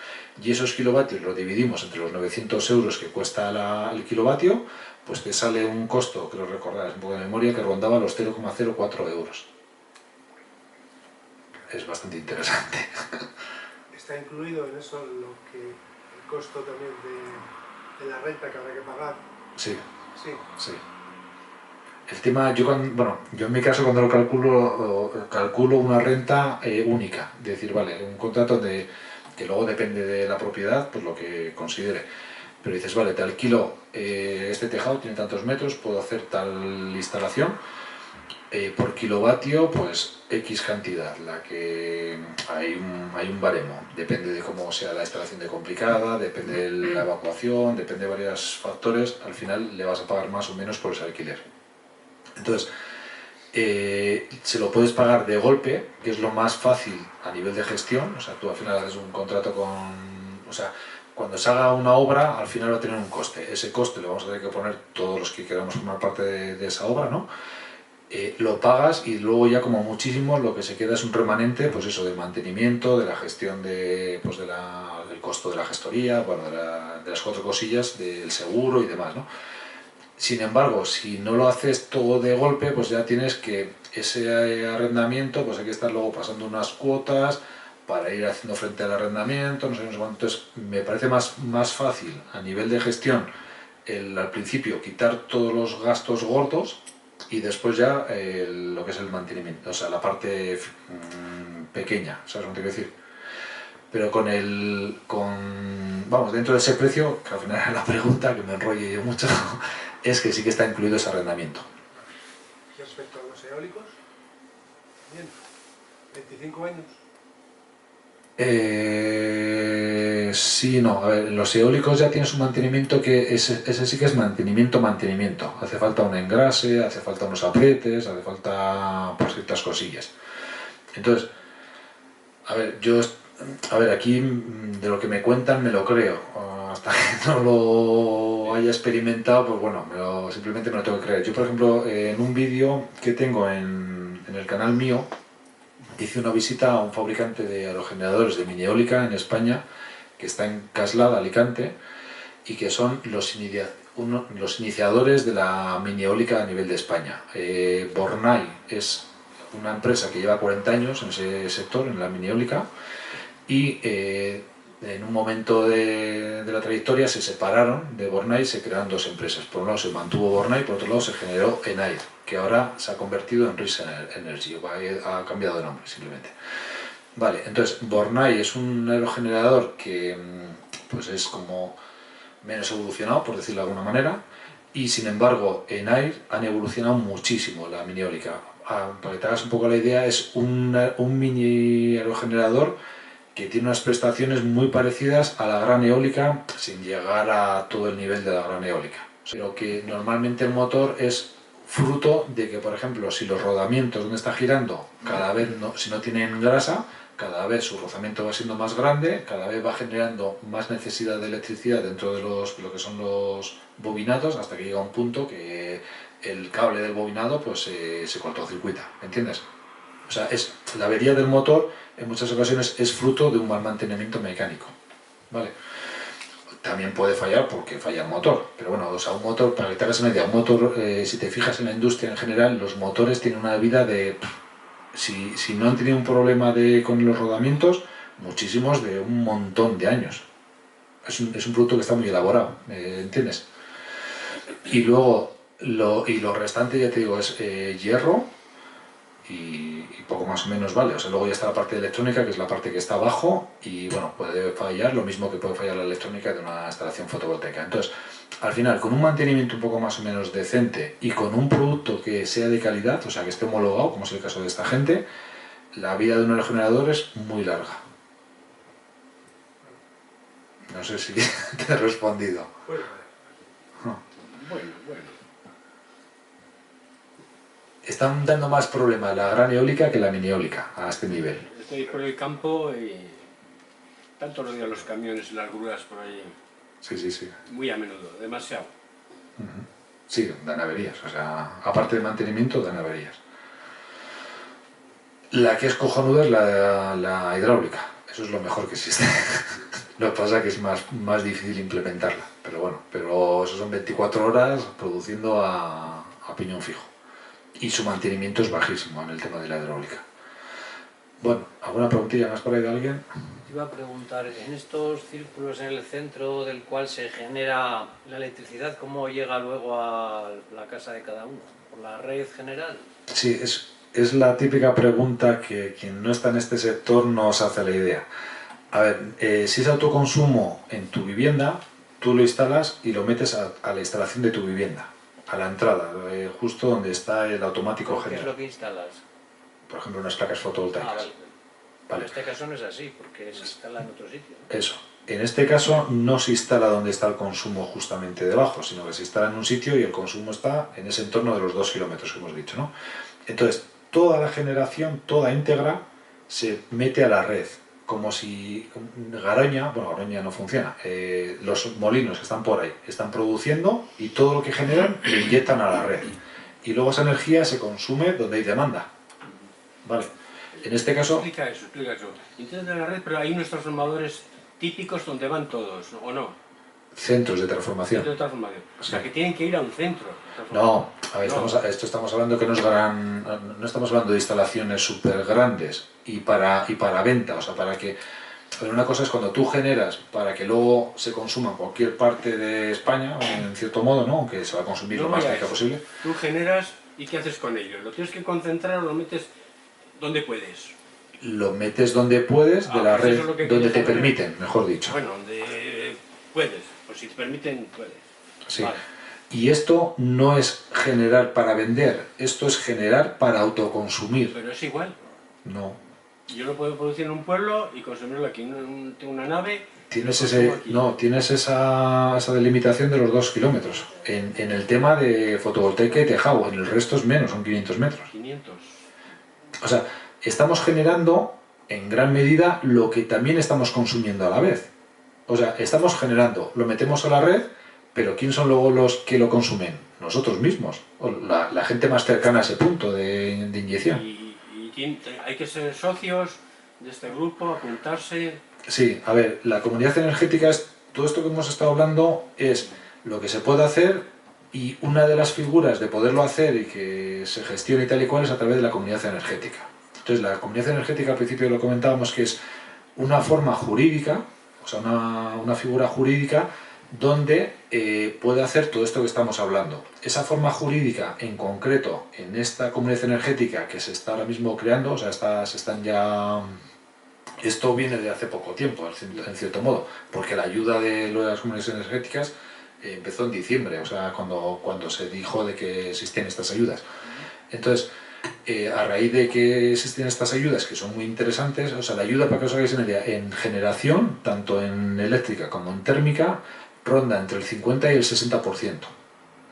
Y esos kilovatios los dividimos entre los 900 euros que cuesta el kilovatio, pues te sale un costo, creo recordar, un poco de memoria, que rondaba los 0,04 euros. Es bastante interesante. ¿Está incluido en eso el costo también de la renta que habrá que pagar? Sí. Sí. Sí. El tema, yo en mi caso cuando lo calculo una renta única, es decir, vale, un contrato que luego depende de la propiedad, pues lo que considere. Pero dices, vale, te alquilo este tejado, tiene tantos metros, puedo hacer tal instalación, por kilovatio, pues X cantidad, la que hay un baremo, depende de cómo sea la instalación de complicada, depende de la evacuación, depende de varios factores, al final le vas a pagar más o menos por ese alquiler. Entonces, se lo puedes pagar de golpe, que es lo más fácil a nivel de gestión, o sea, tú al final haces un contrato o sea, cuando se haga una obra, al final va a tener un coste, ese coste lo vamos a tener que poner todos los que queramos formar parte de esa obra, ¿no? Lo pagas y luego ya como muchísimo lo que se queda es un remanente, pues eso, del mantenimiento, de la gestión del costo de la gestoría, bueno, de las 4 cosillas, del seguro y demás, ¿no? Sin embargo, si no lo haces todo de golpe, pues ya tienes que ese arrendamiento, pues hay que estar luego pasando unas cuotas para ir haciendo frente al arrendamiento, no sé cuánto. Entonces, me parece más fácil a nivel de gestión al principio quitar todos los gastos gordos y después ya lo que es el mantenimiento, o sea, la parte pequeña, ¿sabes lo que quiero decir? Pero vamos, dentro de ese precio, que al final es la pregunta, que me enrolle yo mucho, es que sí que está incluido ese arrendamiento. ¿Y respecto a los eólicos? Bien, 25 años. Sí, no, a ver, los eólicos ya tienes un mantenimiento que ese sí que es mantenimiento. Hace falta un engrase, hace falta unos aprietes, hace falta pues, ciertas cosillas. Entonces, a ver, aquí de lo que me cuentan me lo creo. Hasta que no lo haya experimentado, pues bueno, simplemente me lo tengo que creer. Yo, por ejemplo, en un vídeo que tengo en el canal mío, hice una visita a un fabricante de aerogeneradores de mini eólica en España, que está en Caslada, Alicante, y que son los iniciadores de la mini eólica a nivel de España. Bornay es una empresa que lleva 40 años en ese sector, en la mini eólica, y en un momento de la trayectoria se separaron de Bornay y se crearon 2 empresas. Por un lado se mantuvo Bornay, por otro lado se generó Enair, que ahora se ha convertido en Ris Energy, ha cambiado de nombre simplemente. Vale, entonces Bornay es un aerogenerador que pues es como menos evolucionado, por decirlo de alguna manera, y sin embargo Enair han evolucionado muchísimo la mini eólica. Para que te hagas un poco la idea, es un mini aerogenerador que tiene unas prestaciones muy parecidas a la gran eólica, sin llegar a todo el nivel de la gran eólica. Pero que normalmente el motor es fruto de que, por ejemplo, si los rodamientos donde está girando, cada vez si no tienen grasa, cada vez su rozamiento va siendo más grande, cada vez va generando más necesidad de electricidad dentro de lo que son los bobinados, hasta que llega un punto que el cable del bobinado pues, se cortocircuita, ¿entiendes? O sea, la avería del motor en muchas ocasiones es fruto de un mal mantenimiento mecánico, ¿vale? También puede fallar porque falla el motor, pero bueno, o sea, un motor, para que te hagas una idea, un motor, si te fijas en la industria en general, los motores tienen una vida de, si no han tenido un problema con los rodamientos, muchísimos de un montón de años. Es un producto que está muy elaborado, ¿entiendes? Y luego, lo restante, ya te digo, es hierro, y poco más o menos vale. O sea, luego ya está la parte de electrónica, que es la parte que está abajo, y bueno, puede fallar lo mismo que puede fallar la electrónica de una instalación fotovoltaica. Entonces, al final, con un mantenimiento un poco más o menos decente y con un producto que sea de calidad, o sea, que esté homologado, como es el caso de esta gente, la vida de un aerogenerador es muy larga. No sé si te he respondido. Bueno, Bueno. Están dando más problemas la gran eólica que la mini eólica a este nivel. Estoy por el campo y tanto lo digan los camiones y las grúas por ahí, Sí. muy a menudo, demasiado. Sí, dan averías. O sea, aparte de mantenimiento, dan averías. La que es cojonuda es la hidráulica. Eso es lo mejor que existe. Lo que pasa es que es más difícil implementarla. Pero bueno, eso son 24 horas produciendo a piñón fijo. Y su mantenimiento es bajísimo en el tema de la hidráulica. Bueno, ¿alguna preguntilla más por ahí de alguien? Te iba a preguntar, en estos círculos en el centro del cual se genera la electricidad, ¿cómo llega luego a la casa de cada uno? ¿Por la red general? Sí, es la típica pregunta que quien no está en este sector no se hace la idea. A ver, si es autoconsumo en tu vivienda, tú lo instalas y lo metes a la instalación de tu vivienda, a la entrada, justo donde está el automático ¿Qué es general. lo que instalas? Por ejemplo, unas placas fotovoltaicas. Vale. Vale. En este caso no es así, porque se instala en otro sitio, ¿no? Eso. En este caso no se instala donde está el consumo justamente debajo, sino que se instala en un sitio y el consumo está en ese entorno de los 2 kilómetros que hemos dicho, ¿no? Entonces, toda la generación, toda íntegra, se mete a la red, como si Garoña no funciona, los molinos que están por ahí están produciendo y todo lo que generan lo inyectan a la red. Y luego esa energía se consume donde hay demanda. Vale. En este caso... Explica eso. Entiendo la red, pero hay unos transformadores típicos donde van todos, ¿o no? Centros de transformación. Centro de transformación. O sea, Sí. que tienen que ir a un centro. No, a ver, No. estamos hablando que no estamos hablando de instalaciones súper grandes y para venta, o sea, para que... Pero una cosa es cuando tú generas para que luego se consuma en cualquier parte de España, en cierto modo, ¿no? Aunque se va a consumir lo más cerca posible. Tú generas y ¿qué haces con ello? ¿Lo tienes que concentrar o lo metes donde puedes? Lo metes donde puedes de la Pues red, eso es lo que donde quería te saber. permiten, mejor dicho. Bueno, donde puedes. Pues si te permiten, puedes. Sí. Vale. Y esto no es generar para vender, esto es generar para autoconsumir. Pero es igual. No. Yo lo puedo producir en un pueblo y consumirlo aquí. Tengo una nave. Tienes, lo consumo aquí. tienes esa delimitación de los 2 kilómetros. En el tema de fotovoltaica y tejado, en el resto es menos, son 500 metros. 500. O sea, estamos generando en gran medida lo que también estamos consumiendo a la vez. O sea, estamos generando, lo metemos a la red, pero ¿quién son luego los que lo consumen? Nosotros mismos, o la gente más cercana a ese punto de inyección. Hay que ser socios de este grupo, apuntarse. Sí, a ver, la comunidad energética es todo esto que hemos estado hablando, es lo que se puede hacer, y una de las figuras de poderlo hacer y que se gestione y tal y cual es a través de la comunidad energética. Entonces, la comunidad energética, al principio lo comentábamos, que es una forma jurídica, o sea, una figura jurídica donde puede hacer todo esto que estamos hablando. Esa forma jurídica en concreto en esta comunidad energética que se está ahora mismo creando, o sea, se están ya... Esto viene de hace poco tiempo, en cierto modo, porque la ayuda de las comunidades energéticas empezó en diciembre, o sea, cuando se dijo de que existían estas ayudas. Entonces, a raíz de que existen estas ayudas, que son muy interesantes, o sea, la ayuda, para que os hagáis una idea, en generación, tanto en eléctrica como en térmica, ronda entre el 50 y el 60%.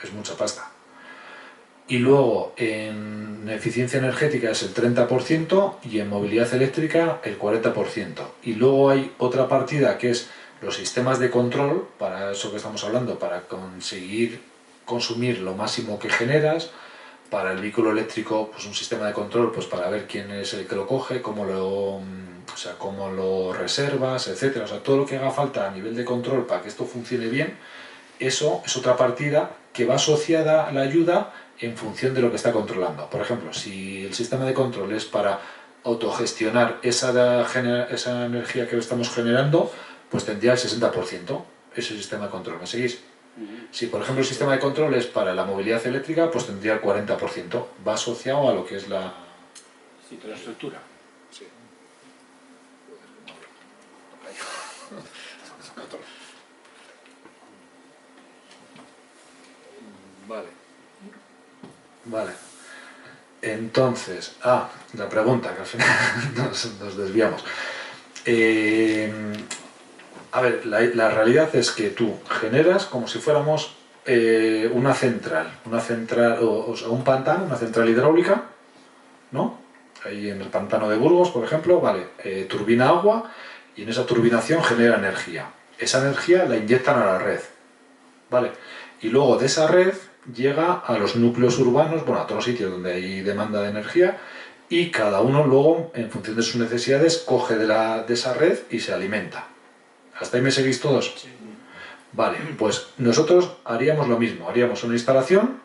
Es mucha pasta. Y luego en eficiencia energética es el 30% y en movilidad eléctrica el 40%. Y luego hay otra partida que es los sistemas de control, para eso que estamos hablando, para conseguir consumir lo máximo que generas. Para el vehículo eléctrico, pues un sistema de control, pues para ver quién es el que lo coge, cómo lo reservas, etcétera. O sea, todo lo que haga falta a nivel de control para que esto funcione bien, eso es otra partida que va asociada a la ayuda en función de lo que está controlando. Por ejemplo, si el sistema de control es para autogestionar esa energía que estamos generando, pues tendría el 60% ese sistema de control. ¿Me seguís? Si, por ejemplo, el sistema de control es para la movilidad eléctrica, pues tendría el 40%. Va asociado a lo que es la... Sí, toda la estructura. Sí. Vale. Vale. Entonces, la pregunta, que al final nos desviamos. A ver, la realidad es que tú generas como si fuéramos una central, o sea, un pantano, una central hidráulica, ¿no? Ahí en el pantano de Burgos, por ejemplo, vale, turbina agua y en esa turbinación genera energía. Esa energía la inyectan a la red, ¿vale? Y luego de esa red llega a los núcleos urbanos, bueno, a todos los sitios donde hay demanda de energía, y cada uno luego, en función de sus necesidades, coge de esa red y se alimenta. ¿Hasta ahí me seguís todos? Sí. Vale, pues nosotros haríamos lo mismo, haríamos una instalación,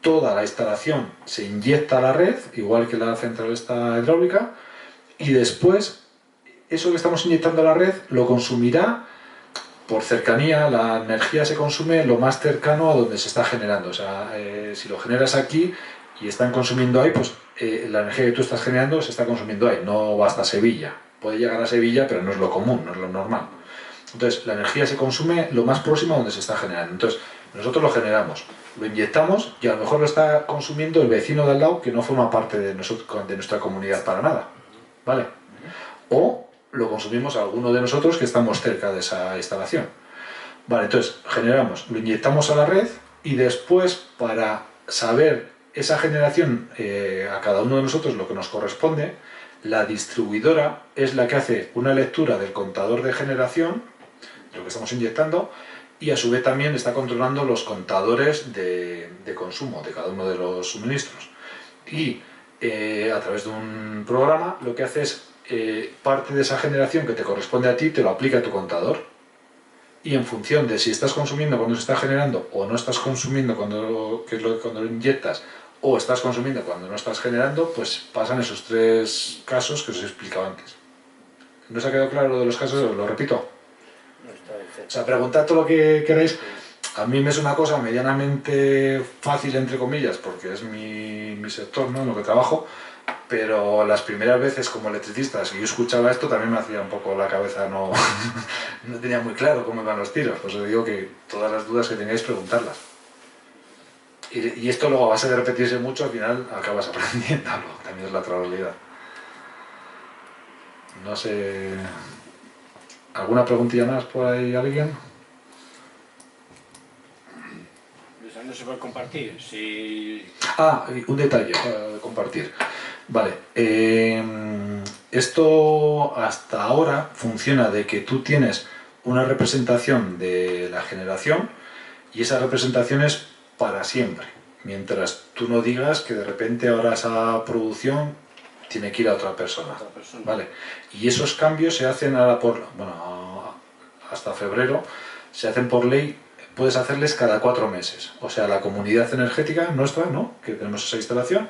toda la instalación se inyecta a la red, igual que la central esta hidráulica, y después eso que estamos inyectando a la red lo consumirá por cercanía. La energía se consume lo más cercano a donde se está generando. O sea, si lo generas aquí y están consumiendo ahí, pues la energía que tú estás generando se está consumiendo ahí, no va hasta Sevilla. Puede llegar a Sevilla, pero no es lo común, no es lo normal. Entonces, la energía se consume lo más próximo a donde se está generando. Entonces, nosotros lo generamos, lo inyectamos y a lo mejor lo está consumiendo el vecino de al lado que no forma parte de nuestra comunidad para nada. ¿Vale? O lo consumimos a alguno de nosotros que estamos cerca de esa instalación. Vale, entonces generamos, lo inyectamos a la red y después, para saber esa generación a cada uno de nosotros lo que nos corresponde, la distribuidora es la que hace una lectura del contador de generación, lo que estamos inyectando, y a su vez también está controlando los contadores de consumo de cada uno de los suministros. Y a través de un programa lo que hace es parte de esa generación que te corresponde a ti te lo aplica a tu contador, y en función de si estás consumiendo cuando se está generando o no estás consumiendo cuando lo inyectas, o estás consumiendo cuando no estás generando, pues pasan esos tres casos que os he explicado antes. ¿No os ha quedado claro lo de los casos? Lo repito. No está bien. O sea, preguntad todo lo que queráis. A mí me es una cosa medianamente fácil, entre comillas, porque es mi sector, ¿no?, en lo que trabajo, pero las primeras veces como electricista, si yo escuchaba esto, también me hacía un poco la cabeza, no tenía muy claro cómo iban los tiros. Pues os digo que todas las dudas que tengáis, preguntarlas. Y esto luego, a base de repetirse mucho, al final acabas aprendiéndolo, también es la otra realidad. No sé... ¿Alguna preguntilla más por ahí, alguien? Eso no se puede compartir. Si... Un detalle para compartir. Vale, esto hasta ahora funciona de que tú tienes una representación de la generación y esa representación es para siempre, mientras tú no digas que de repente ahora esa producción tiene que ir a otra persona. ¿Vale? Y esos cambios se hacen ahora hasta febrero, se hacen por ley, puedes hacerles cada 4 meses. O sea, la comunidad energética nuestra, ¿no?, que tenemos esa instalación,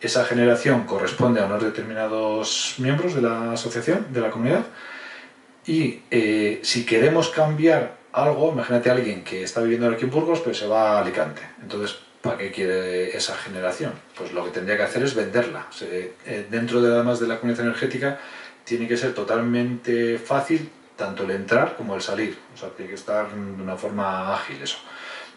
esa generación corresponde a unos determinados miembros de la asociación, de la comunidad, y si queremos cambiar algo, imagínate a alguien que está viviendo aquí en Burgos, pero se va a Alicante. Entonces, ¿para qué quiere esa generación? Pues lo que tendría que hacer es venderla. Dentro además de la comunidad energética, tiene que ser totalmente fácil tanto el entrar como el salir. O sea, tiene que estar de una forma ágil eso.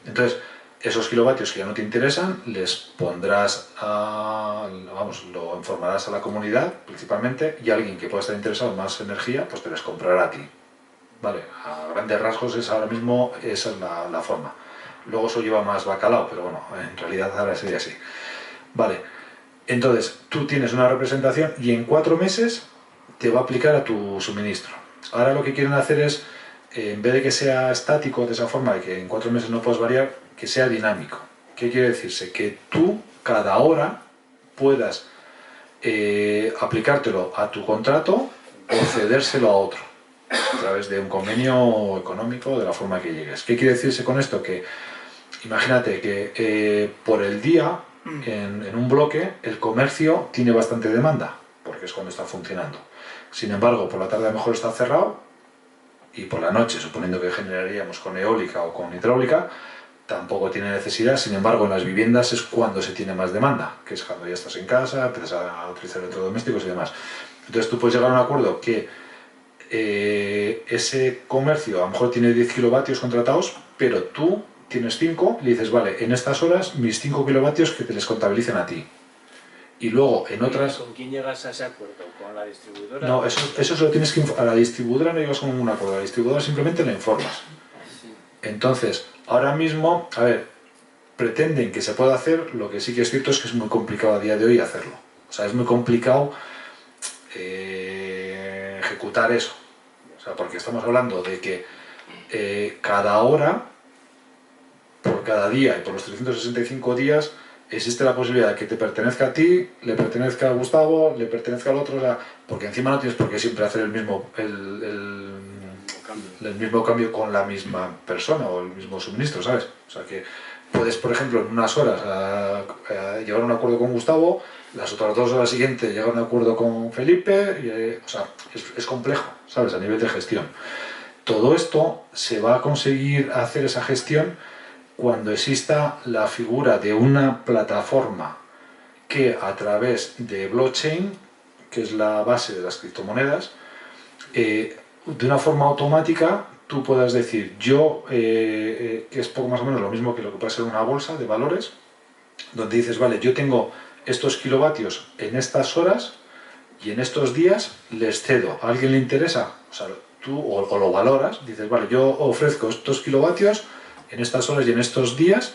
Entonces, esos kilovatios que ya no te interesan, les pondrás lo informarás a la comunidad principalmente, y alguien que pueda estar interesado en más energía, pues te les comprará a ti. Vale, a grandes rasgos ahora mismo esa es la forma. Luego eso lleva más bacalao, pero bueno, en realidad ahora sería así. Vale, entonces tú tienes una representación y en 4 meses te va a aplicar a tu suministro. Ahora lo que quieren hacer es, en vez de que sea estático de esa forma, de que en 4 meses no puedas variar, que sea dinámico. ¿Qué quiere decirse? Que tú cada hora puedas aplicártelo a tu contrato o cedérselo a otro a través de un convenio económico, de la forma que llegues. ¿Qué quiere decirse con esto? Que imagínate que por el día, en un bloque, el comercio tiene bastante demanda, porque es cuando está funcionando. Sin embargo, por la tarde a lo mejor está cerrado, y por la noche, suponiendo que generaríamos con eólica o con hidráulica, tampoco tiene necesidad. Sin embargo, en las viviendas es cuando se tiene más demanda, que es cuando ya estás en casa, empiezas a utilizar electrodomésticos y demás. Entonces tú puedes llegar a un acuerdo que ese comercio a lo mejor tiene 10 kilovatios contratados, pero tú tienes 5, le dices, vale, en estas horas mis 5 kilovatios que te les contabilicen a ti. Y luego en otras... ¿Con quién llegas a ese acuerdo? ¿Con la distribuidora? No, eso se lo tienes que... A la distribuidora no llegas con un acuerdo, a la distribuidora simplemente la informas. Sí. Entonces, ahora mismo, a ver, pretenden que se pueda hacer, lo que sí que es cierto es que es muy complicado a día de hoy hacerlo. O sea, es muy complicado ejecutar eso. O sea, porque estamos hablando de que cada hora, por cada día y por los 365 días, existe la posibilidad de que te pertenezca a ti, le pertenezca a Gustavo, le pertenezca al otro, o sea, porque encima no tienes por qué siempre hacer el mismo cambio con la misma persona o el mismo suministro, ¿sabes? O sea que puedes, por ejemplo, en unas horas llegar a un acuerdo con Gustavo, las otras 2 horas siguientes llegar a un acuerdo con Felipe, o sea, es complejo, ¿sabes? A nivel de gestión. Todo esto se va a conseguir hacer esa gestión cuando exista la figura de una plataforma que a través de blockchain, que es la base de las criptomonedas, de una forma automática tú puedas decir, que es poco más o menos lo mismo que lo que puede ser una bolsa de valores, donde dices, vale, yo tengo estos kilovatios en estas horas y en estos días les cedo. ¿A alguien le interesa? O sea, tú o lo valoras, dices, vale, yo ofrezco estos kilovatios en estas horas y en estos días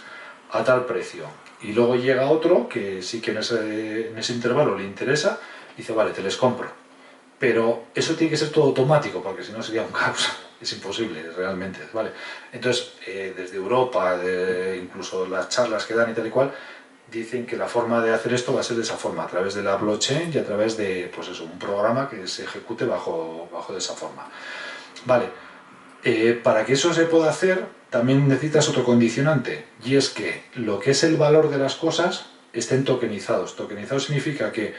a tal precio. Y luego llega otro que sí que en ese intervalo le interesa, dice, vale, te les compro. Pero eso tiene que ser todo automático, porque si no sería un caos. Es imposible, realmente, ¿vale? Entonces, desde Europa, incluso las charlas que dan y tal y cual, dicen que la forma de hacer esto va a ser de esa forma, a través de la blockchain y a través de, pues eso, un programa que se ejecute bajo de esa forma. Vale, para que eso se pueda hacer, también necesitas otro condicionante, y es que lo que es el valor de las cosas estén tokenizados. Tokenizado significa que,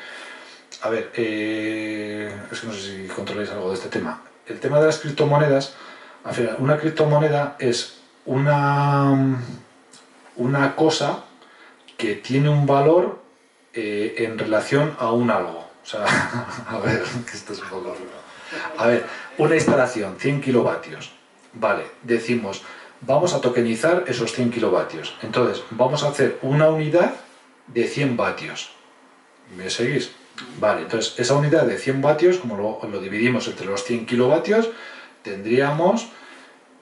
a ver, es que no sé si controláis algo de este tema. El tema de las criptomonedas, al final, una criptomoneda es una cosa que tiene un valor en relación a un algo. O sea, a ver, que esto es un poco... A ver, una instalación, 100 kilovatios. Vale, decimos, vamos a tokenizar esos 100 kilovatios. Entonces, vamos a hacer una unidad de 100 vatios. ¿Me seguís? Vale, entonces esa unidad de 100 vatios, como lo dividimos entre los 100 kilovatios, tendríamos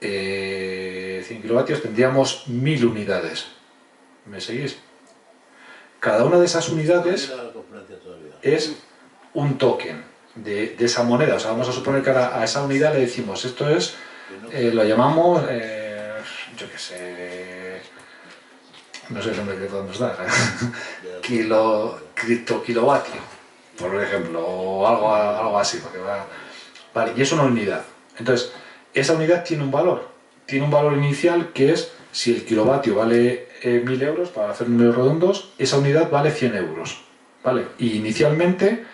100 kilovatios, tendríamos 1000 unidades. ¿Me seguís? Cada una de esas unidades es un token de esa moneda. O sea, vamos a suponer que a esa unidad le decimos, esto es, lo llamamos, yo qué sé, no sé el nombre que podemos dar, criptokilovatio, por ejemplo, o algo así, porque va... Vale, y es una unidad. Entonces, esa unidad tiene un valor inicial que es, si el kilovatio vale 1000 euros, para hacer números redondos, esa unidad vale 100 euros, ¿vale? Y inicialmente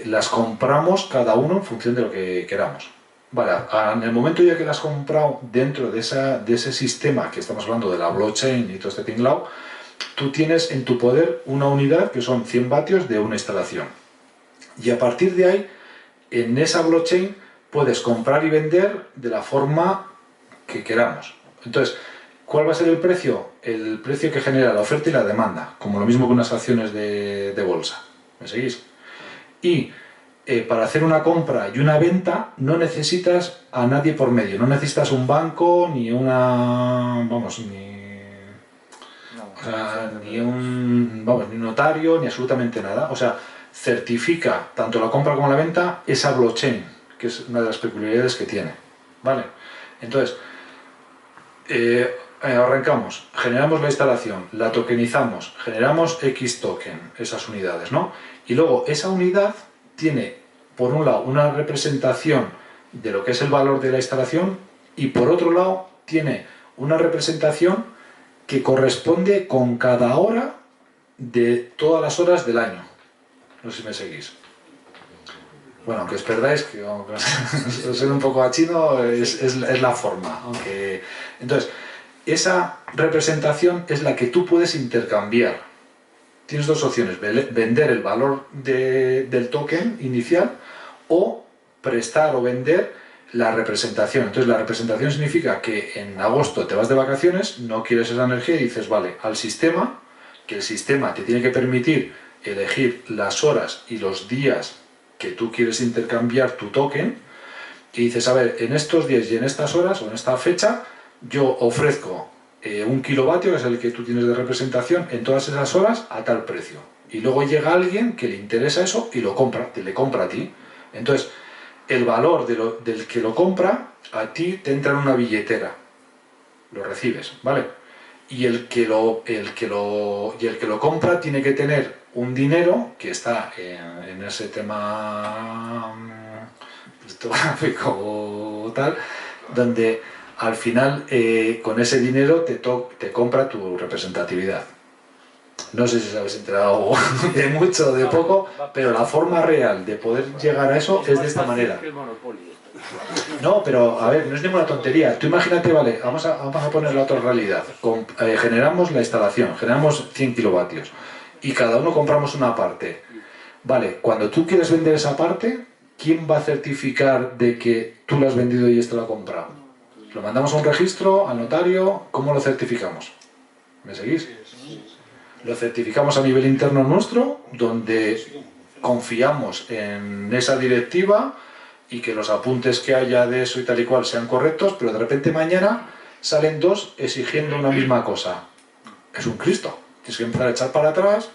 las compramos cada uno en función de lo que queramos. Vale, en el momento ya que las has comprado dentro de ese sistema que estamos hablando de la blockchain y todo este tinglao, tú tienes en tu poder una unidad que son 100 vatios de una instalación. Y a partir de ahí, en esa blockchain puedes comprar y vender de la forma que queramos. Entonces, ¿cuál va a ser el precio? El precio que genera la oferta y la demanda, como lo mismo que unas acciones de bolsa. ¿Me seguís? Y para hacer una compra y una venta no necesitas a nadie por medio, no necesitas un banco ni una... vamos, ni un notario, ni absolutamente nada. O sea, certifica tanto la compra como la venta esa blockchain, que es una de las peculiaridades que tiene. ¿Vale? Entonces, arrancamos, generamos la instalación, la tokenizamos, generamos X token, esas unidades, ¿no? Y luego esa unidad tiene, por un lado, una representación de lo que es el valor de la instalación y por otro lado tiene una representación que corresponde con cada hora de todas las horas del año. No sé si me seguís. Bueno, aunque os perdáis, que soy un poco a chino, es la forma. Aunque... Entonces, esa representación es la que tú puedes intercambiar. Tienes dos opciones, vender el valor del token inicial o prestar o vender la representación. Entonces la representación significa que en agosto te vas de vacaciones, no quieres esa energía y dices, vale, al sistema, que el sistema te tiene que permitir elegir las horas y los días que tú quieres intercambiar tu token, y dices, a ver, en estos días y en estas horas o en esta fecha, yo ofrezco 1 kilovatio, que es el que tú tienes de representación, en todas esas horas a tal precio. Y luego llega alguien que le interesa eso y lo compra, te le compra a ti. Entonces, el valor del que lo compra, a ti te entra en una billetera. Lo recibes, ¿vale? Y el que lo compra tiene que tener un dinero que está en ese tema criptográfico o tal, donde al final con ese dinero te compra tu representatividad. No sé si os habéis enterado de mucho o de poco, pero la forma real de poder llegar a eso es de esta manera. No, pero a ver, no es ninguna tontería. Tú imagínate, vale, vamos a poner la otra realidad. Generamos la instalación, generamos 100 kilovatios y cada uno compramos una parte. Vale, cuando tú quieres vender esa parte, ¿quién va a certificar de que tú lo has vendido y esto lo ha comprado? Lo mandamos a un registro, al notario, ¿cómo lo certificamos? ¿Me seguís? Lo certificamos a nivel interno nuestro, donde confiamos en esa directiva y que los apuntes que haya de eso y tal y cual sean correctos, pero de repente mañana salen dos exigiendo una misma cosa. Es un Cristo. Tienes que empezar a echar para atrás,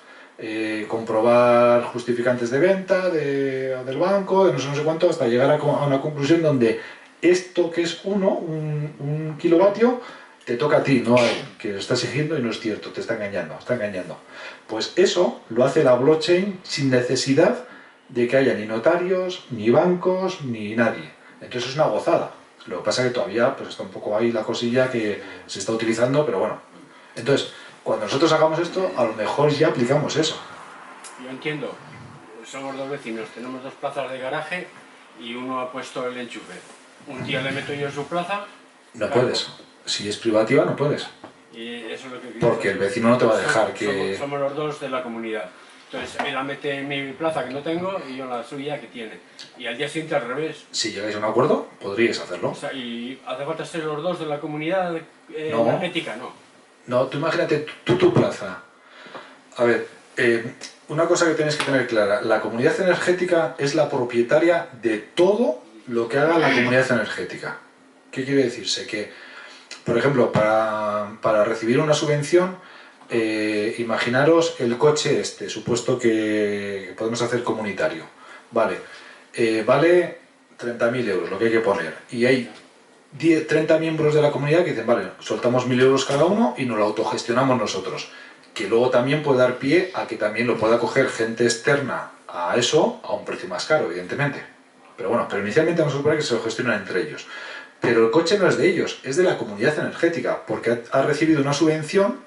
comprobar justificantes de venta del banco, de no sé cuánto, hasta llegar a una conclusión donde esto que es un kilovatio te toca a ti, no a él, que lo está exigiendo y no es cierto, te está engañando, Pues eso lo hace la blockchain sin necesidad de que haya ni notarios, ni bancos, ni nadie. Entonces es una gozada. Lo que pasa es que todavía pues, está un poco ahí la cosilla que se está utilizando, pero bueno. Entonces, cuando nosotros hagamos esto, a lo mejor ya aplicamos eso. Yo entiendo, somos dos vecinos, tenemos 2 plazas de garaje y uno ha puesto el enchufe. Un día le meto yo en su plaza... No puedes. Si es privativa, no puedes. Y eso es lo que porque el vecino no te va a dejar que... Somos los dos de la comunidad. Entonces, él la mete en mi plaza que no tengo y yo en la suya que tiene. Y al día siguiente al revés. Si llegáis a un acuerdo, podríais hacerlo. O sea, y hace falta ser los dos de la comunidad energética, ¿no? No, tú imagínate tu plaza. A ver, una cosa que tenéis que tener clara. La comunidad energética es la propietaria de todo lo que haga la comunidad energética. ¿Qué quiere decirse? Que, por ejemplo, para recibir una subvención, imaginaros el coche supuesto que podemos hacer comunitario. Vale, vale 30.000 euros lo que hay que poner. Y hay 30 miembros de la comunidad que dicen, vale, soltamos 1.000 euros cada uno y nos lo autogestionamos nosotros. Que luego también puede dar pie a que también lo pueda coger gente externa a eso a un precio más caro, evidentemente. Pero bueno, pero inicialmente vamos a suponer que se lo gestionan entre ellos. Pero el coche no es de ellos, es de la comunidad energética, porque ha recibido una subvención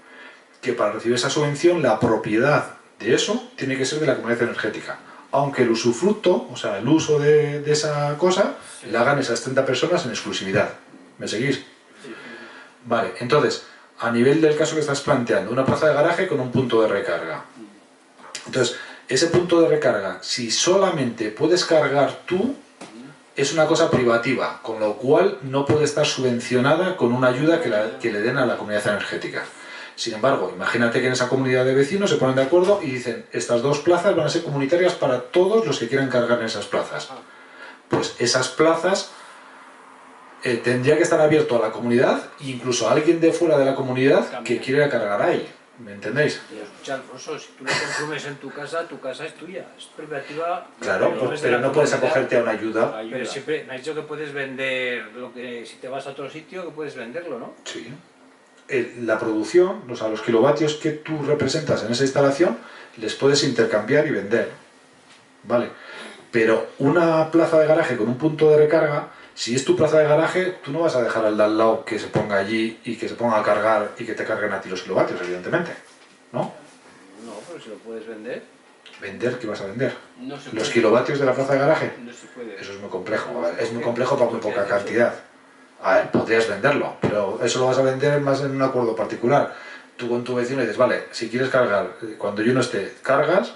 que para recibir esa subvención la propiedad de eso tiene que ser de la comunidad energética. Aunque el usufructo, o sea, el uso de esa cosa, sí, la hagan esas 30 personas en exclusividad. ¿Me seguís? Sí. Vale, entonces, a nivel del caso que estás planteando, una plaza de garaje con un punto de recarga. Entonces, ese punto de recarga, si solamente puedes cargar tú, es una cosa privativa, con lo cual no puede estar subvencionada con una ayuda que le den a la comunidad energética. Sin embargo, imagínate que en esa comunidad de vecinos se ponen de acuerdo y dicen, estas 2 plazas van a ser comunitarias para todos los que quieran cargar en esas plazas. Pues esas plazas tendría que estar abierto a la comunidad e incluso a alguien de fuera de la comunidad que quiera cargar ahí. ¿Me entendéis? Y escucha, Alfonso, si tú lo consumes en tu casa es tuya, es privativa. Claro, pero no puedes acogerte a una ayuda. Pero siempre me has dicho que puedes vender, si te vas a otro sitio, que puedes venderlo, ¿no? Sí. La producción, o sea, los kilovatios que tú representas en esa instalación, les puedes intercambiar y vender. Vale. Pero una plaza de garaje con un punto de recarga, si es tu plaza de garaje, tú no vas a dejar al de al lado que se ponga allí y que se ponga a cargar y que te carguen a ti los kilovatios, evidentemente. ¿No? No, pero si lo puedes vender. ¿Vender? ¿Qué vas a vender? No se ¿Los puede. kilovatios de la plaza de garaje? No se puede. Eso es muy complejo. A ver, es muy complejo para muy poca cantidad. A ver, podrías venderlo, pero eso lo vas a vender más en un acuerdo particular. Tú con tu vecino le dices, vale, si quieres cargar, cuando yo no esté, cargas,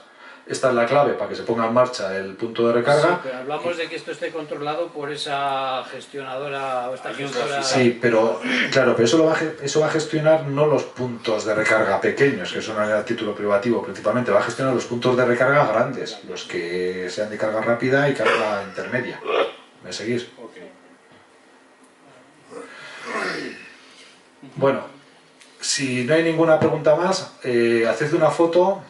esta es la clave para que se ponga en marcha el punto de Sí, recarga. pero hablamos de que esto esté controlado por esa gestionadora o esta gestora. Sí, pero claro, pero eso va a gestionar no los puntos de recarga pequeños, que son a título privativo principalmente, va a gestionar los puntos de recarga grandes, los que sean de carga rápida y carga intermedia. ¿Me seguís? Ok. Bueno, si no hay ninguna pregunta más, haced una foto,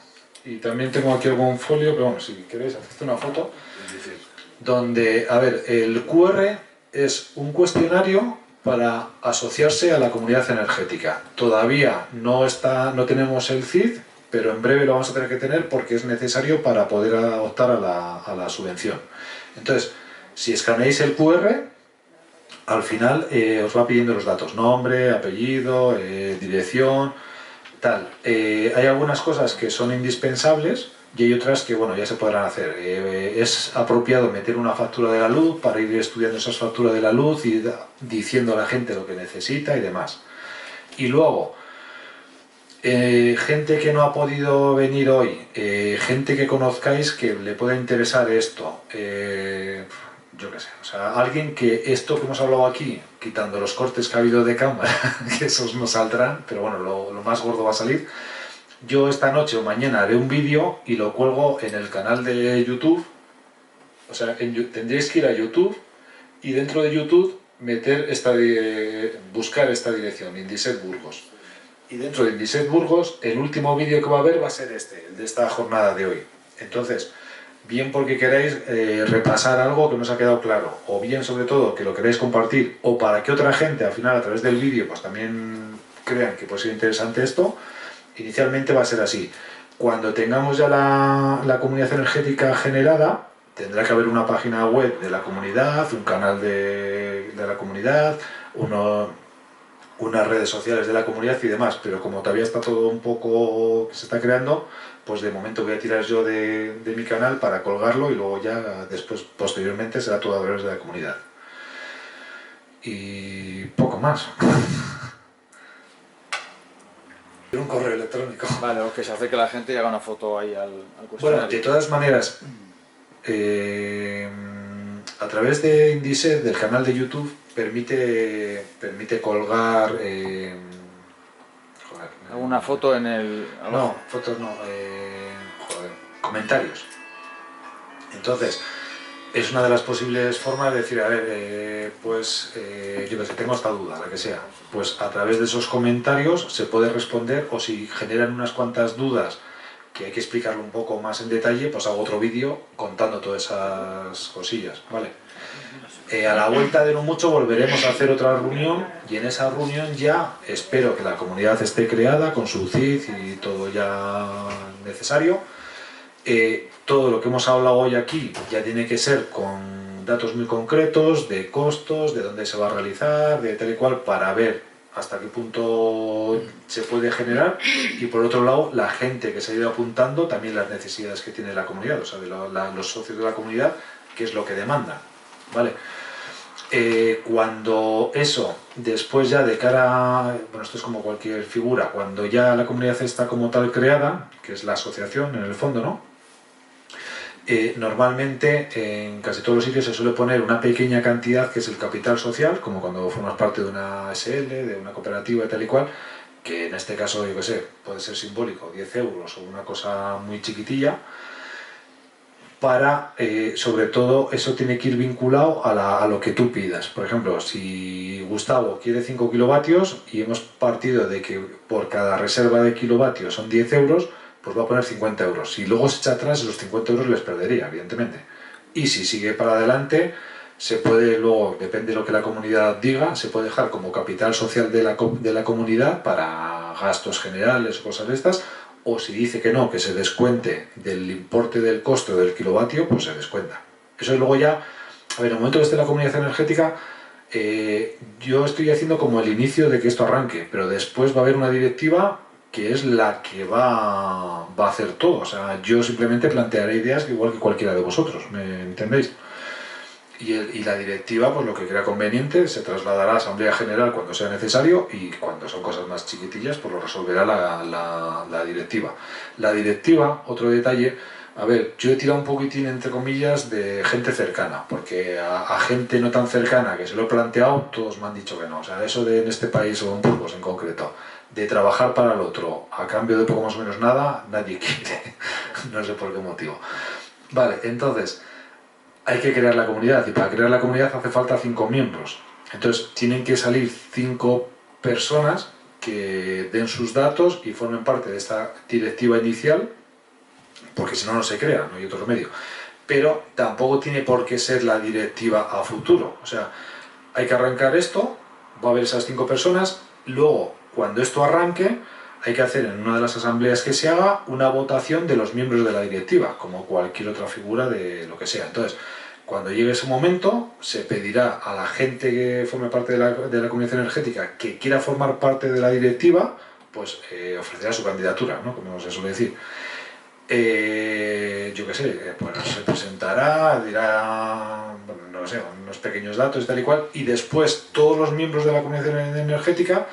y también tengo aquí algún folio, pero bueno, si queréis, haced una foto, donde, a ver, el QR es un cuestionario para asociarse a la comunidad energética. Todavía no tenemos el CID, pero en breve lo vamos a tener que tener porque es necesario para poder optar a la subvención. Entonces, si escaneáis el QR, al final os va pidiendo los datos, nombre, apellido, dirección, tal. Hay algunas cosas que son indispensables y hay otras que, bueno, ya se podrán hacer. Es apropiado meter una factura de la luz para ir estudiando esas facturas de la luz y diciendo a la gente lo que necesita y demás. Y luego, gente que no ha podido venir hoy, gente que conozcáis que le pueda interesar esto, yo qué sé, o sea, alguien que esto que hemos hablado aquí, quitando los cortes que ha habido de cámara, que esos no saldrán, pero bueno, lo más gordo va a salir. Yo esta noche o mañana haré un vídeo y lo cuelgo en el canal de YouTube, o sea, tendréis que ir a YouTube y dentro de YouTube buscar esta dirección, Indiset Burgos. Y dentro de Indiset Burgos, el último vídeo que va a haber va a ser el de esta jornada de hoy. Entonces, bien porque queráis repasar algo que no os ha quedado claro, o bien sobre todo que lo queráis compartir, o para que otra gente al final a través del vídeo pues también crean que puede ser interesante esto, inicialmente va a ser así. Cuando tengamos ya la comunidad energética generada, tendrá que haber una página web de la comunidad, un canal de la comunidad, unas redes sociales de la comunidad y demás, pero como todavía está todo un poco que se está creando, pues de momento voy a tirar yo de mi canal para colgarlo y luego ya después, posteriormente, será todo a través de la comunidad. Y poco más. Un correo electrónico. Vale, o que se hace que la gente haga una foto ahí al Bueno, cuestionario. de todas maneras, a través de Indiset, del canal de YouTube, permite colgar... ¿Alguna foto en el...? No, fotos no, comentarios. Entonces, es una de las posibles formas de decir, a ver, yo que sé, tengo esta duda, la que sea. Pues a través de esos comentarios se puede responder, o si generan unas cuantas dudas que hay que explicarlo un poco más en detalle, pues hago otro vídeo contando todas esas cosillas, ¿vale? A la vuelta de no mucho volveremos a hacer otra reunión y en esa reunión ya espero que la comunidad esté creada con su CID y todo ya necesario. Todo lo que hemos hablado hoy aquí ya tiene que ser con datos muy concretos de costos, de dónde se va a realizar, de tal y cual, para ver hasta qué punto se puede generar, y por otro lado la gente que se ha ido apuntando también las necesidades que tiene la comunidad, o sea, de los socios de la comunidad, qué es lo que demandan, ¿vale? Cuando eso, después ya de cara, bueno, esto es como cualquier figura, cuando ya la comunidad está como tal creada, que es la asociación en el fondo, ¿no? Normalmente en casi todos los sitios se suele poner una pequeña cantidad que es el capital social, como cuando formas parte de una SL, de una cooperativa y tal y cual, que en este caso, yo qué sé, puede ser simbólico, 10 euros o una cosa muy chiquitilla, para, sobre todo, eso tiene que ir vinculado a lo que tú pidas. Por ejemplo, si Gustavo quiere 5 kilovatios y hemos partido de que por cada reserva de kilovatios son 10 euros, pues va a poner 50 euros. Si luego se echa atrás, esos 50 euros les perdería, evidentemente. Y si sigue para adelante, se puede luego, depende de lo que la comunidad diga, se puede dejar como capital social de la comunidad para gastos generales o cosas de estas, o si dice que no, que se descuente del importe del costo del kilovatio, pues se descuenta. Eso es luego ya, a ver, en el momento que esté la comunidad energética, yo estoy haciendo como el inicio de que esto arranque, pero después va a haber una directiva que es la que va a hacer todo. O sea, yo simplemente plantearé ideas igual que cualquiera de vosotros, ¿me entendéis? Y la directiva, pues lo que crea conveniente, se trasladará a Asamblea General cuando sea necesario, y cuando son cosas más chiquitillas, pues lo resolverá la directiva. La directiva, otro detalle, A ver, yo he tirado un poquitín, entre comillas, de gente cercana, porque a gente no tan cercana que se lo he planteado, todos me han dicho que no. O sea, eso de en este país, o en Burgos en concreto, de trabajar para el otro a cambio de poco más o menos nada, nadie quiere. No sé por qué motivo. Vale, entonces, hay que crear la comunidad, y para crear la comunidad hace falta 5 miembros. Entonces, tienen que salir 5 personas que den sus datos y formen parte de esta directiva inicial, porque si no, no se crea, no hay otro remedio. Pero tampoco tiene por qué ser la directiva a futuro. O sea, hay que arrancar esto, va a haber esas 5 personas, luego, cuando esto arranque, hay que hacer en una de las asambleas que se haga una votación de los miembros de la directiva, como cualquier otra figura de lo que sea. Entonces, cuando llegue ese momento, se pedirá a la gente que forme parte de la comunidad energética que quiera formar parte de la directiva, pues ofrecerá su candidatura, ¿no? Como se suele decir. Yo qué sé, pues se presentará, dirá, bueno, no sé, unos pequeños datos y tal y cual, y después todos los miembros de la comunidad energética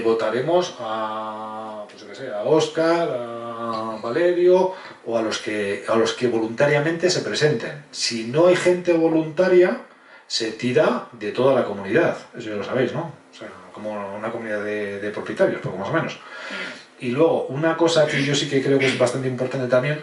votaremos a, pues yo qué sé, a Óscar, a Valerio o a los que voluntariamente se presenten. Si no hay gente voluntaria, se tira de toda la comunidad, eso ya lo sabéis, ¿no? O sea, como una comunidad de propietarios, poco más o menos. Y luego, una cosa que yo sí que creo que es bastante importante también,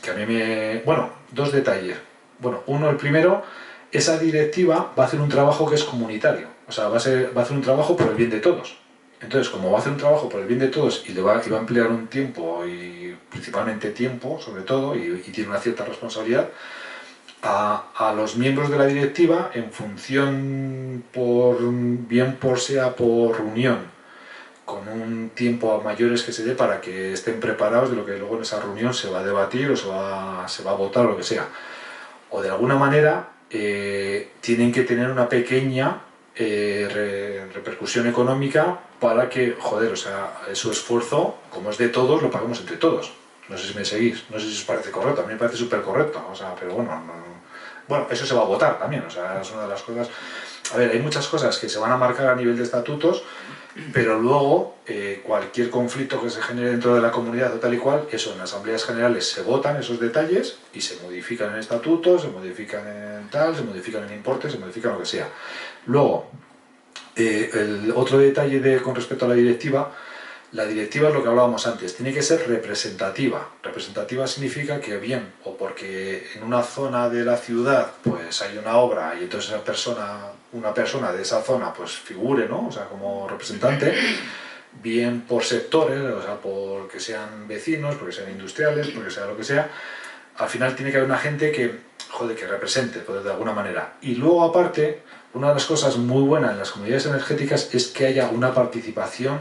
que a mí me... Bueno, 2 detalles. Bueno, uno, el primero, esa directiva va a hacer un trabajo que es comunitario. O sea, va a hacer un trabajo por el bien de todos. Entonces, como va a hacer un trabajo por el bien de todos y va a emplear un tiempo, y principalmente tiempo, sobre todo, y tiene una cierta responsabilidad, a los miembros de la directiva, en función, bien por sea por reunión, con un tiempo a mayores que se dé para que estén preparados de lo que luego en esa reunión se va a debatir o se va a votar o lo que sea. O de alguna manera tienen que tener una pequeña repercusión económica para que, joder, o sea, su esfuerzo, como es de todos, lo pagamos entre todos. No sé si me seguís, no sé si os parece correcto, a mí me parece súper correcto, o sea, pero bueno, bueno, eso se va a votar también, o sea, es una de las cosas. A ver, hay muchas cosas que se van a marcar a nivel de estatutos, pero luego cualquier conflicto que se genere dentro de la comunidad o tal y cual, eso en asambleas generales se votan esos detalles y se modifican en estatutos, se modifican en tal, se modifican en importes, se modifican lo que sea. Luego, el otro detalle con respecto a la directiva es lo que hablábamos antes, tiene que ser representativa. Representativa significa que bien, o porque en una zona de la ciudad pues hay una obra y entonces una persona de esa zona pues figure, ¿no? O sea, como representante, bien por sectores, o sea, porque sean vecinos, porque sean industriales, porque sea lo que sea, al final tiene que haber una gente que, joder, que represente, pues, de alguna manera. Y luego aparte, una de las cosas muy buenas en las comunidades energéticas es que haya una participación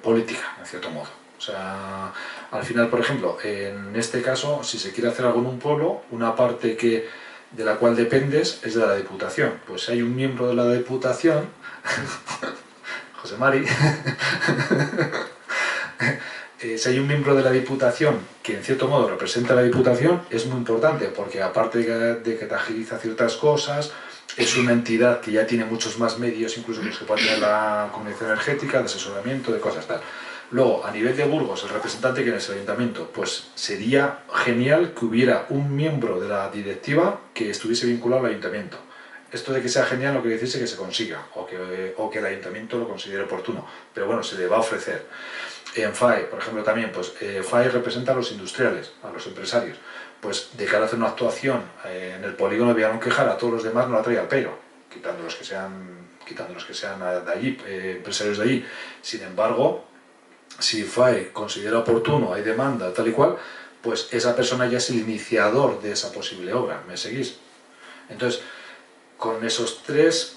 política, en cierto modo. O sea, al final, por ejemplo, en este caso, si se quiere hacer algo en un pueblo, una parte de la cual dependes es de la Diputación. Pues si hay un miembro de la Diputación, José Mari, si hay un miembro de la Diputación que en cierto modo representa a la Diputación, es muy importante, porque aparte de que te agiliza ciertas cosas, es una entidad que ya tiene muchos más medios, incluso que los que puede tener la comunidad energética, de asesoramiento, de cosas tal. Luego, a nivel de Burgos, el representante que es el ayuntamiento, pues sería genial que hubiera un miembro de la directiva que estuviese vinculado al ayuntamiento. Esto de que sea genial no quiere decirse que se consiga, o que el ayuntamiento lo considere oportuno, pero bueno, se le va a ofrecer. En FAE, por ejemplo, también, pues FAE representa a los industriales, a los empresarios. Pues de cara a hacer una actuación en el polígono de Villalón-Quejar, a todos los demás no la trae al peiro, quitando los que sean de allí, empresarios de allí. Sin embargo, si FAE considera oportuno, hay demanda, tal y cual, pues esa persona ya es el iniciador de esa posible obra. ¿Me seguís? Entonces, con esos 3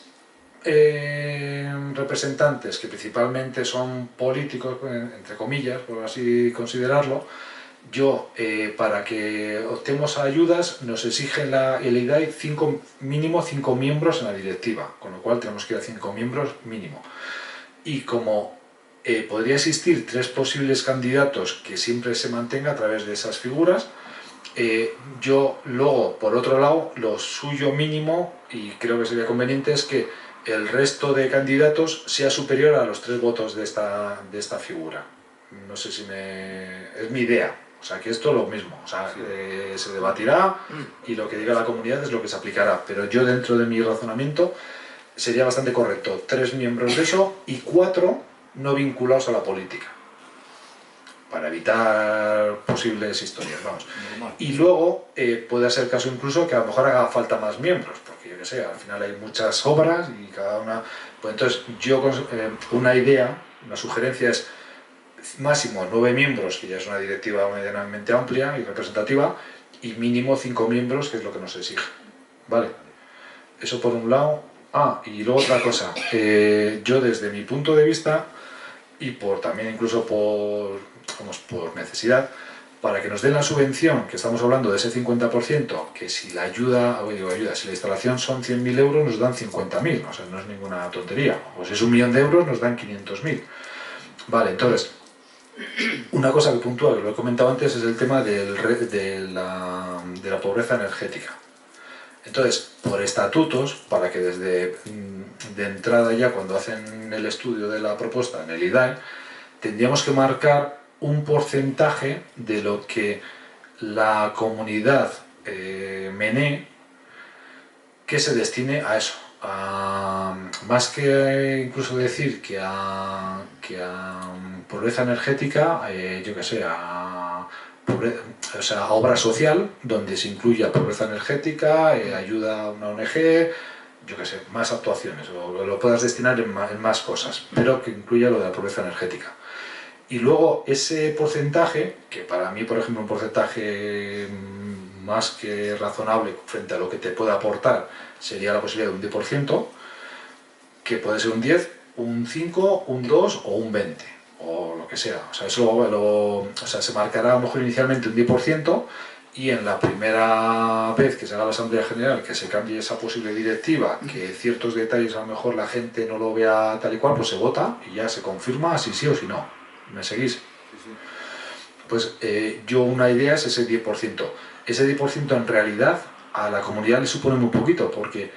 representantes, que principalmente son políticos, entre comillas, por así considerarlo, yo, para que optemos ayudas, nos exigen el IDAI mínimo 5 miembros en la directiva, con lo cual tenemos que ir a 5 miembros mínimo. Y como podría existir 3 posibles candidatos que siempre se mantenga a través de esas figuras, yo luego, por otro lado, lo suyo mínimo, y creo que sería conveniente, es que el resto de candidatos sea superior a los 3 votos de esta figura. no sé si es mi idea. O sea, que esto es lo mismo. O sea, se debatirá y lo que diga la comunidad es lo que se aplicará. Pero yo, dentro de mi razonamiento, sería bastante correcto 3 miembros de eso y 4 no vinculados a la política, para evitar posibles historias, vamos. Y luego puede ser caso incluso que a lo mejor haga falta más miembros, porque yo que sé, al final hay muchas obras y cada una... Pues entonces yo, una idea, una sugerencia es máximo 9 miembros, que ya es una directiva medianamente amplia y representativa, y mínimo 5 miembros, que es lo que nos exige. ¿Vale? Eso por un lado. Y luego otra cosa, yo desde mi punto de vista, y también incluso por necesidad, para que nos den la subvención, que estamos hablando de ese 50%, que si la si la instalación son 100.000 euros, nos dan 50.000, o sea, no es ninguna tontería. O si es 1.000.000 de euros, nos dan 500.000. Vale, entonces, una cosa que puntúa, que lo he comentado antes, es el tema de la pobreza energética. Entonces, por estatutos, para que desde de entrada ya, cuando hacen el estudio de la propuesta en el IDAE, tendríamos que marcar un porcentaje de lo que la comunidad MENE que se destine a eso. Más que incluso decir que a pobreza energética, yo que sé, a obra social, donde se incluya pobreza energética, ayuda a una ONG, yo que sé, más actuaciones, o lo puedas destinar en más cosas, pero que incluya lo de la pobreza energética. Y luego ese porcentaje, que para mí, por ejemplo, un porcentaje más que razonable frente a lo que te puede aportar, sería la posibilidad de un 10%, que puede ser un 10, un 5, un 2 o un 20, o lo que sea. O sea, eso se marcará a lo mejor inicialmente un 10%, y en la primera vez que se haga la Asamblea General, que se cambie esa posible directiva, que ciertos detalles a lo mejor la gente no lo vea tal y cual, pues se vota y ya se confirma si sí o si no. ¿Me seguís? Sí. Pues yo una idea es ese 10%. Ese 10% en realidad a la comunidad le supone muy poquito, porque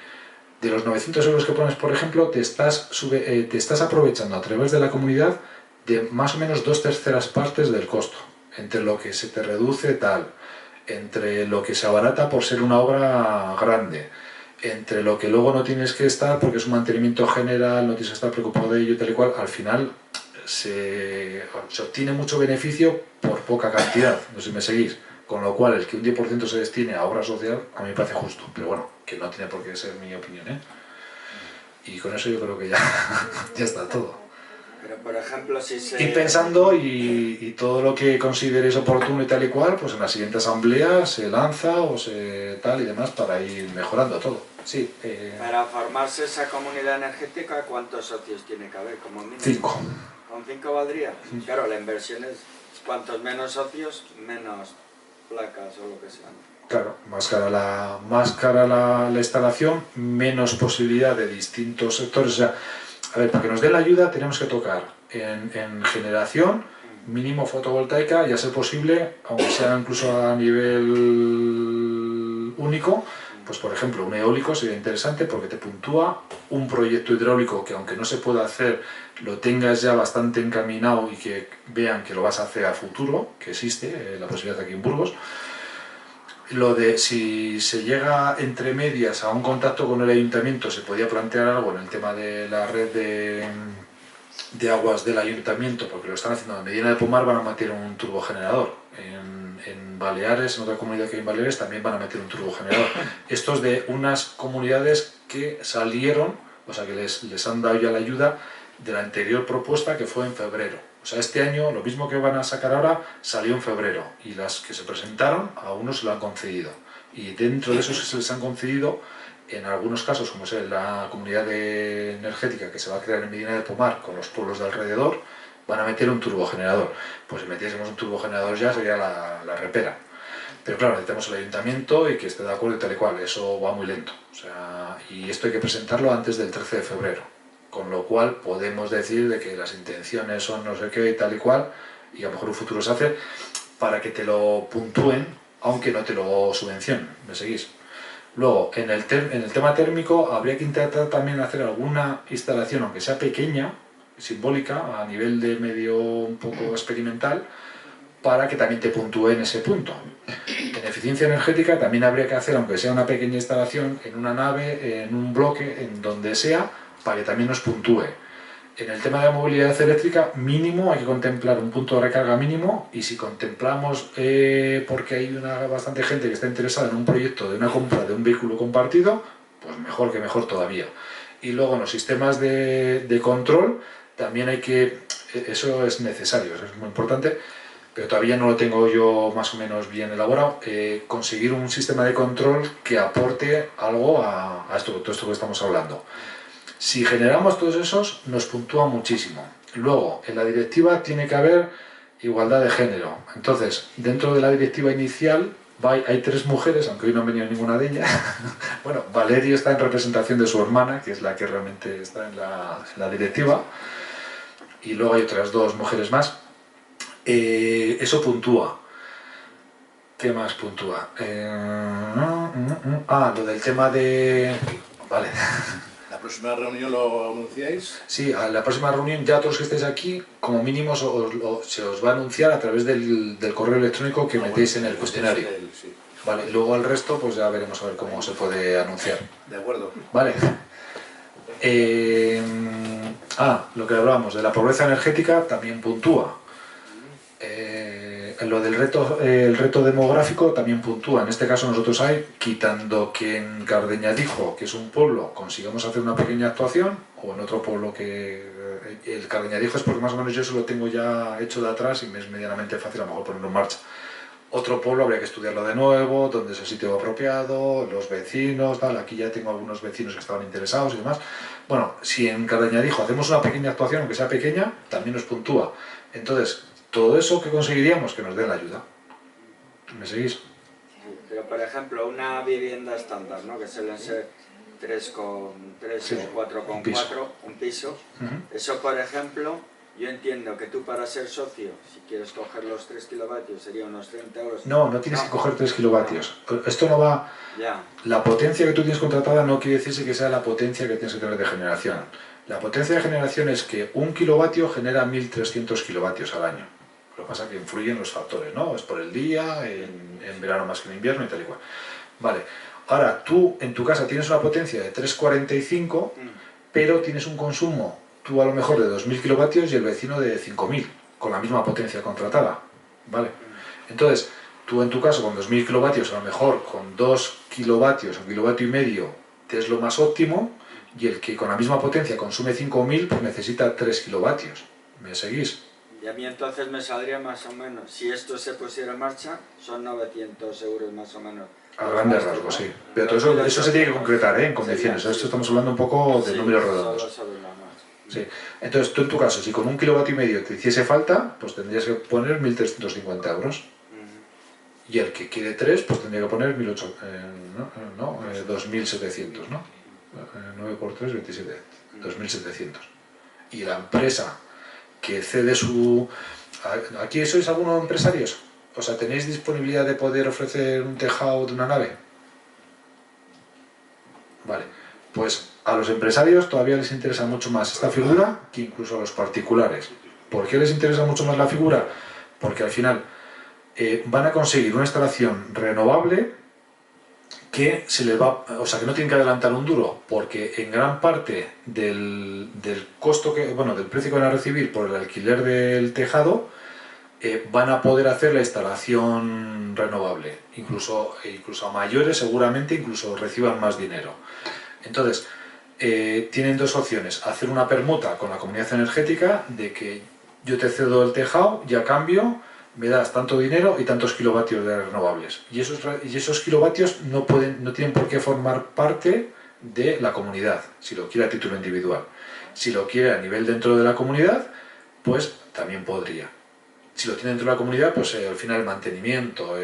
de los 900 euros que pones, por ejemplo, te estás aprovechando a través de la comunidad de más o menos 2/3 partes del costo, entre lo que se te reduce tal, entre lo que se abarata por ser una obra grande, entre lo que luego no tienes que estar porque es un mantenimiento general, no tienes que estar preocupado de ello, tal y cual. Al final se obtiene mucho beneficio por poca cantidad, no sé si me seguís, con lo cual el que un 10% se destine a obra social a mí me parece justo, pero bueno, que no tiene por qué ser mi opinión, ¿eh? Y con eso yo creo que ya está todo. Pero por ejemplo, si se... Ir pensando y todo lo que consideréis oportuno y tal y cual, pues en la siguiente asamblea se lanza o se tal y demás para ir mejorando todo. Sí. Para formarse esa comunidad energética, ¿cuántos socios tiene que haber como mínimo? 5. ¿Con 5 valdría? Claro, la inversión es cuantos menos socios, menos placas o lo que sea. Claro, más cara la instalación, menos posibilidad de distintos sectores. O sea, a ver, para que nos dé la ayuda tenemos que tocar en generación, mínimo fotovoltaica, y a ser posible, aunque sea incluso a nivel único, pues por ejemplo un eólico sería interesante porque te puntúa un proyecto hidráulico que aunque no se pueda hacer, lo tengas ya bastante encaminado y que vean que lo vas a hacer a futuro, que existe la posibilidad aquí en Burgos. Lo de si se llega entre medias a un contacto con el ayuntamiento, se podía plantear algo en el tema de la red de aguas del ayuntamiento, porque lo están haciendo en Medina de Pomar, van a meter un turbogenerador. En Baleares, en otra comunidad que hay en Baleares, también van a meter un turbogenerador. Esto es de unas comunidades que salieron, o sea que les han dado ya la ayuda de la anterior propuesta, que fue en febrero. O sea, este año, lo mismo que van a sacar ahora, salió en febrero, y las que se presentaron, a unos se lo han concedido. Y dentro de esos que se les han concedido, en algunos casos, como es la comunidad energética que se va a crear en Medina de Pomar con los pueblos de alrededor, van a meter un turbogenerador. Pues si metiésemos un turbogenerador ya sería la repera. Pero claro, necesitamos el ayuntamiento y que esté de acuerdo y tal y cual. Eso va muy lento. O sea, y esto hay que presentarlo antes del 13 de febrero. Con lo cual podemos decir de que las intenciones son no sé qué y tal y cual, y a lo mejor un futuro se hace, para que te lo puntúen, aunque no te lo subvencionen. ¿Me seguís? Luego, en el tema térmico, habría que intentar también hacer alguna instalación, aunque sea pequeña, simbólica a nivel de medio un poco experimental para que también te puntúe en ese punto. En eficiencia energética también habría que hacer, aunque sea una pequeña instalación, en una nave, en un bloque, en donde sea, para que también nos puntúe. En el tema de la movilidad eléctrica, mínimo, hay que contemplar un punto de recarga mínimo, y si contemplamos, porque hay bastante gente que está interesada en un proyecto de una compra de un vehículo compartido, pues mejor que mejor todavía. Y luego en los sistemas de control, también hay que, eso es necesario, eso es muy importante, pero todavía no lo tengo yo más o menos bien elaborado, conseguir un sistema de control que aporte algo a todo esto que estamos hablando. Si generamos todos esos, nos puntúa muchísimo. Luego, en la directiva tiene que haber igualdad de género. Entonces, dentro de la directiva inicial hay 3 mujeres, aunque hoy no ha venido ninguna de ellas. Bueno, Valerio está en representación de su hermana, que es la que realmente está en la directiva, y luego hay otras 2 mujeres más. Eso puntúa. ¿Qué más puntúa? Lo del tema de... Vale. ¿La próxima reunión lo anunciáis? Sí, a la próxima reunión ya todos los que estéis aquí, como mínimo se os va a anunciar a través del correo electrónico que metéis en el cuestionario. Sí. Vale, luego el resto pues ya veremos a ver cómo se puede anunciar. De acuerdo. Vale. Lo que hablábamos de la pobreza energética también puntúa. Lo del el reto demográfico también puntúa. En este caso nosotros quitando que en Cardeñadijo, que es un pueblo, consigamos hacer una pequeña actuación, o en otro pueblo que... El Cardeñadijo es porque más o menos yo eso lo tengo ya hecho de atrás y me es medianamente fácil a lo mejor ponerlo en marcha. Otro pueblo habría que estudiarlo de nuevo, dónde es el sitio apropiado, los vecinos, tal. Aquí ya tengo algunos vecinos que estaban interesados y demás. Bueno, si en Cardeñadijo hacemos una pequeña actuación, aunque sea pequeña, también nos puntúa. Entonces, todo eso que conseguiríamos, que nos den la ayuda. ¿Me seguís? Pero, por ejemplo, una vivienda estándar, ¿no? Que suelen ser 3,3 o 4,4, un piso. Eso, por ejemplo, yo entiendo que tú para ser socio, si quieres coger los 3 kilovatios, sería unos 30 euros. No tienes que coger 3 kilovatios. Esto no va... Ya. La potencia que tú tienes contratada no quiere decirse que sea la potencia que tienes que tener de generación. La potencia de generación es que 1 kilovatio genera 1300 kilovatios al año. Lo que pasa es que influyen los factores, ¿no? Es por el día, en verano más que en invierno y tal y cual. Vale. Ahora, tú en tu casa tienes una potencia de 3,45, pero tienes un consumo, tú a lo mejor de 2000 kilovatios y el vecino de 5000, con la misma potencia contratada. ¿Vale? Entonces, tú en tu caso con 2000 kilovatios, a lo mejor con 2 kilovatios, 1,5 kilovatios, te es lo más óptimo, y el que con la misma potencia consume 5000, pues necesita 3 kilovatios. ¿Me seguís? Y a mí entonces me saldría más o menos, si esto se pusiera en marcha, son 900 euros más o menos. A grandes rasgos, sí. Pero todo eso se tiene que concretar, en condiciones. Esto estamos hablando un poco de números redondos. Sí. Entonces, tú en tu caso, si con 1,5 kilovatios te hiciese falta, pues tendrías que poner 1350 euros. Y el que quiere 3, pues tendría que poner 2700, ¿no? 9 por 3, 27. 2700. Y la empresa que cede su... ¿Aquí sois algunos empresarios? O sea, ¿tenéis disponibilidad de poder ofrecer un tejado de una nave? Vale, pues a los empresarios todavía les interesa mucho más esta figura que incluso a los particulares. ¿Por qué les interesa mucho más la figura? Porque al final van a conseguir una instalación renovable que se les va, o sea, que no tienen que adelantar un duro, porque en gran parte del costo del precio que van a recibir por el alquiler del tejado, van a poder hacer la instalación renovable, incluso a mayores seguramente incluso reciban más dinero. Entonces, tienen 2 opciones: hacer una permuta con la comunidad energética de que yo te cedo el tejado y a cambio me das tanto dinero y tantos kilovatios de renovables. Y esos kilovatios no tienen por qué formar parte de la comunidad, si lo quiere a título individual. Si lo quiere a nivel dentro de la comunidad, pues también podría. Si lo tiene dentro de la comunidad, pues al final el mantenimiento,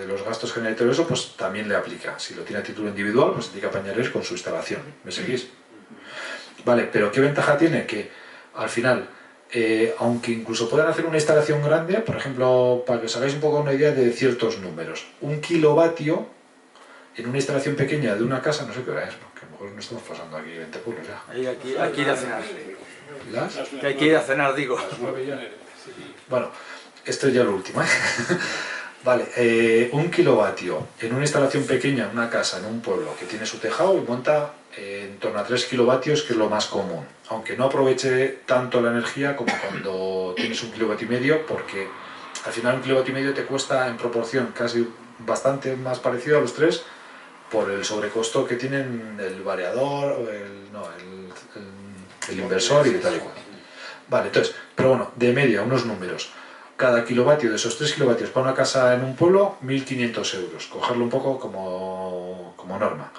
los gastos generales y todo eso, pues también le aplica. Si lo tiene a título individual, pues tiene que apañar con su instalación. ¿Me seguís? Vale, pero ¿qué ventaja tiene? Que al final, aunque incluso puedan hacer una instalación grande, por ejemplo, para que os hagáis un poco una idea de ciertos números, 1 kilovatio en una instalación pequeña de una casa, no sé qué hora es, porque a lo mejor no estamos pasando aquí 20 pueblos ya. Aquí la final. ¿Las? Que hay que ir a cenar, digo. Las 9 ya. Bueno, esto es ya lo último, ¿eh? Vale, 1 kilovatio en una instalación pequeña, en una casa, en un pueblo, que tiene su tejado y monta en torno a 3 kilovatios, que es lo más común. Aunque no aproveche tanto la energía como cuando tienes 1,5 kilovatios, porque al final 1,5 kilovatios te cuesta en proporción casi bastante más parecido a los 3 por el sobrecosto que tienen el variador, el inversor y tal y cual. Vale, entonces, pero bueno, de media, unos números. Cada kilovatio de esos 3 kilovatios para una casa en un pueblo, 1.500 euros. Cogerlo un poco como norma.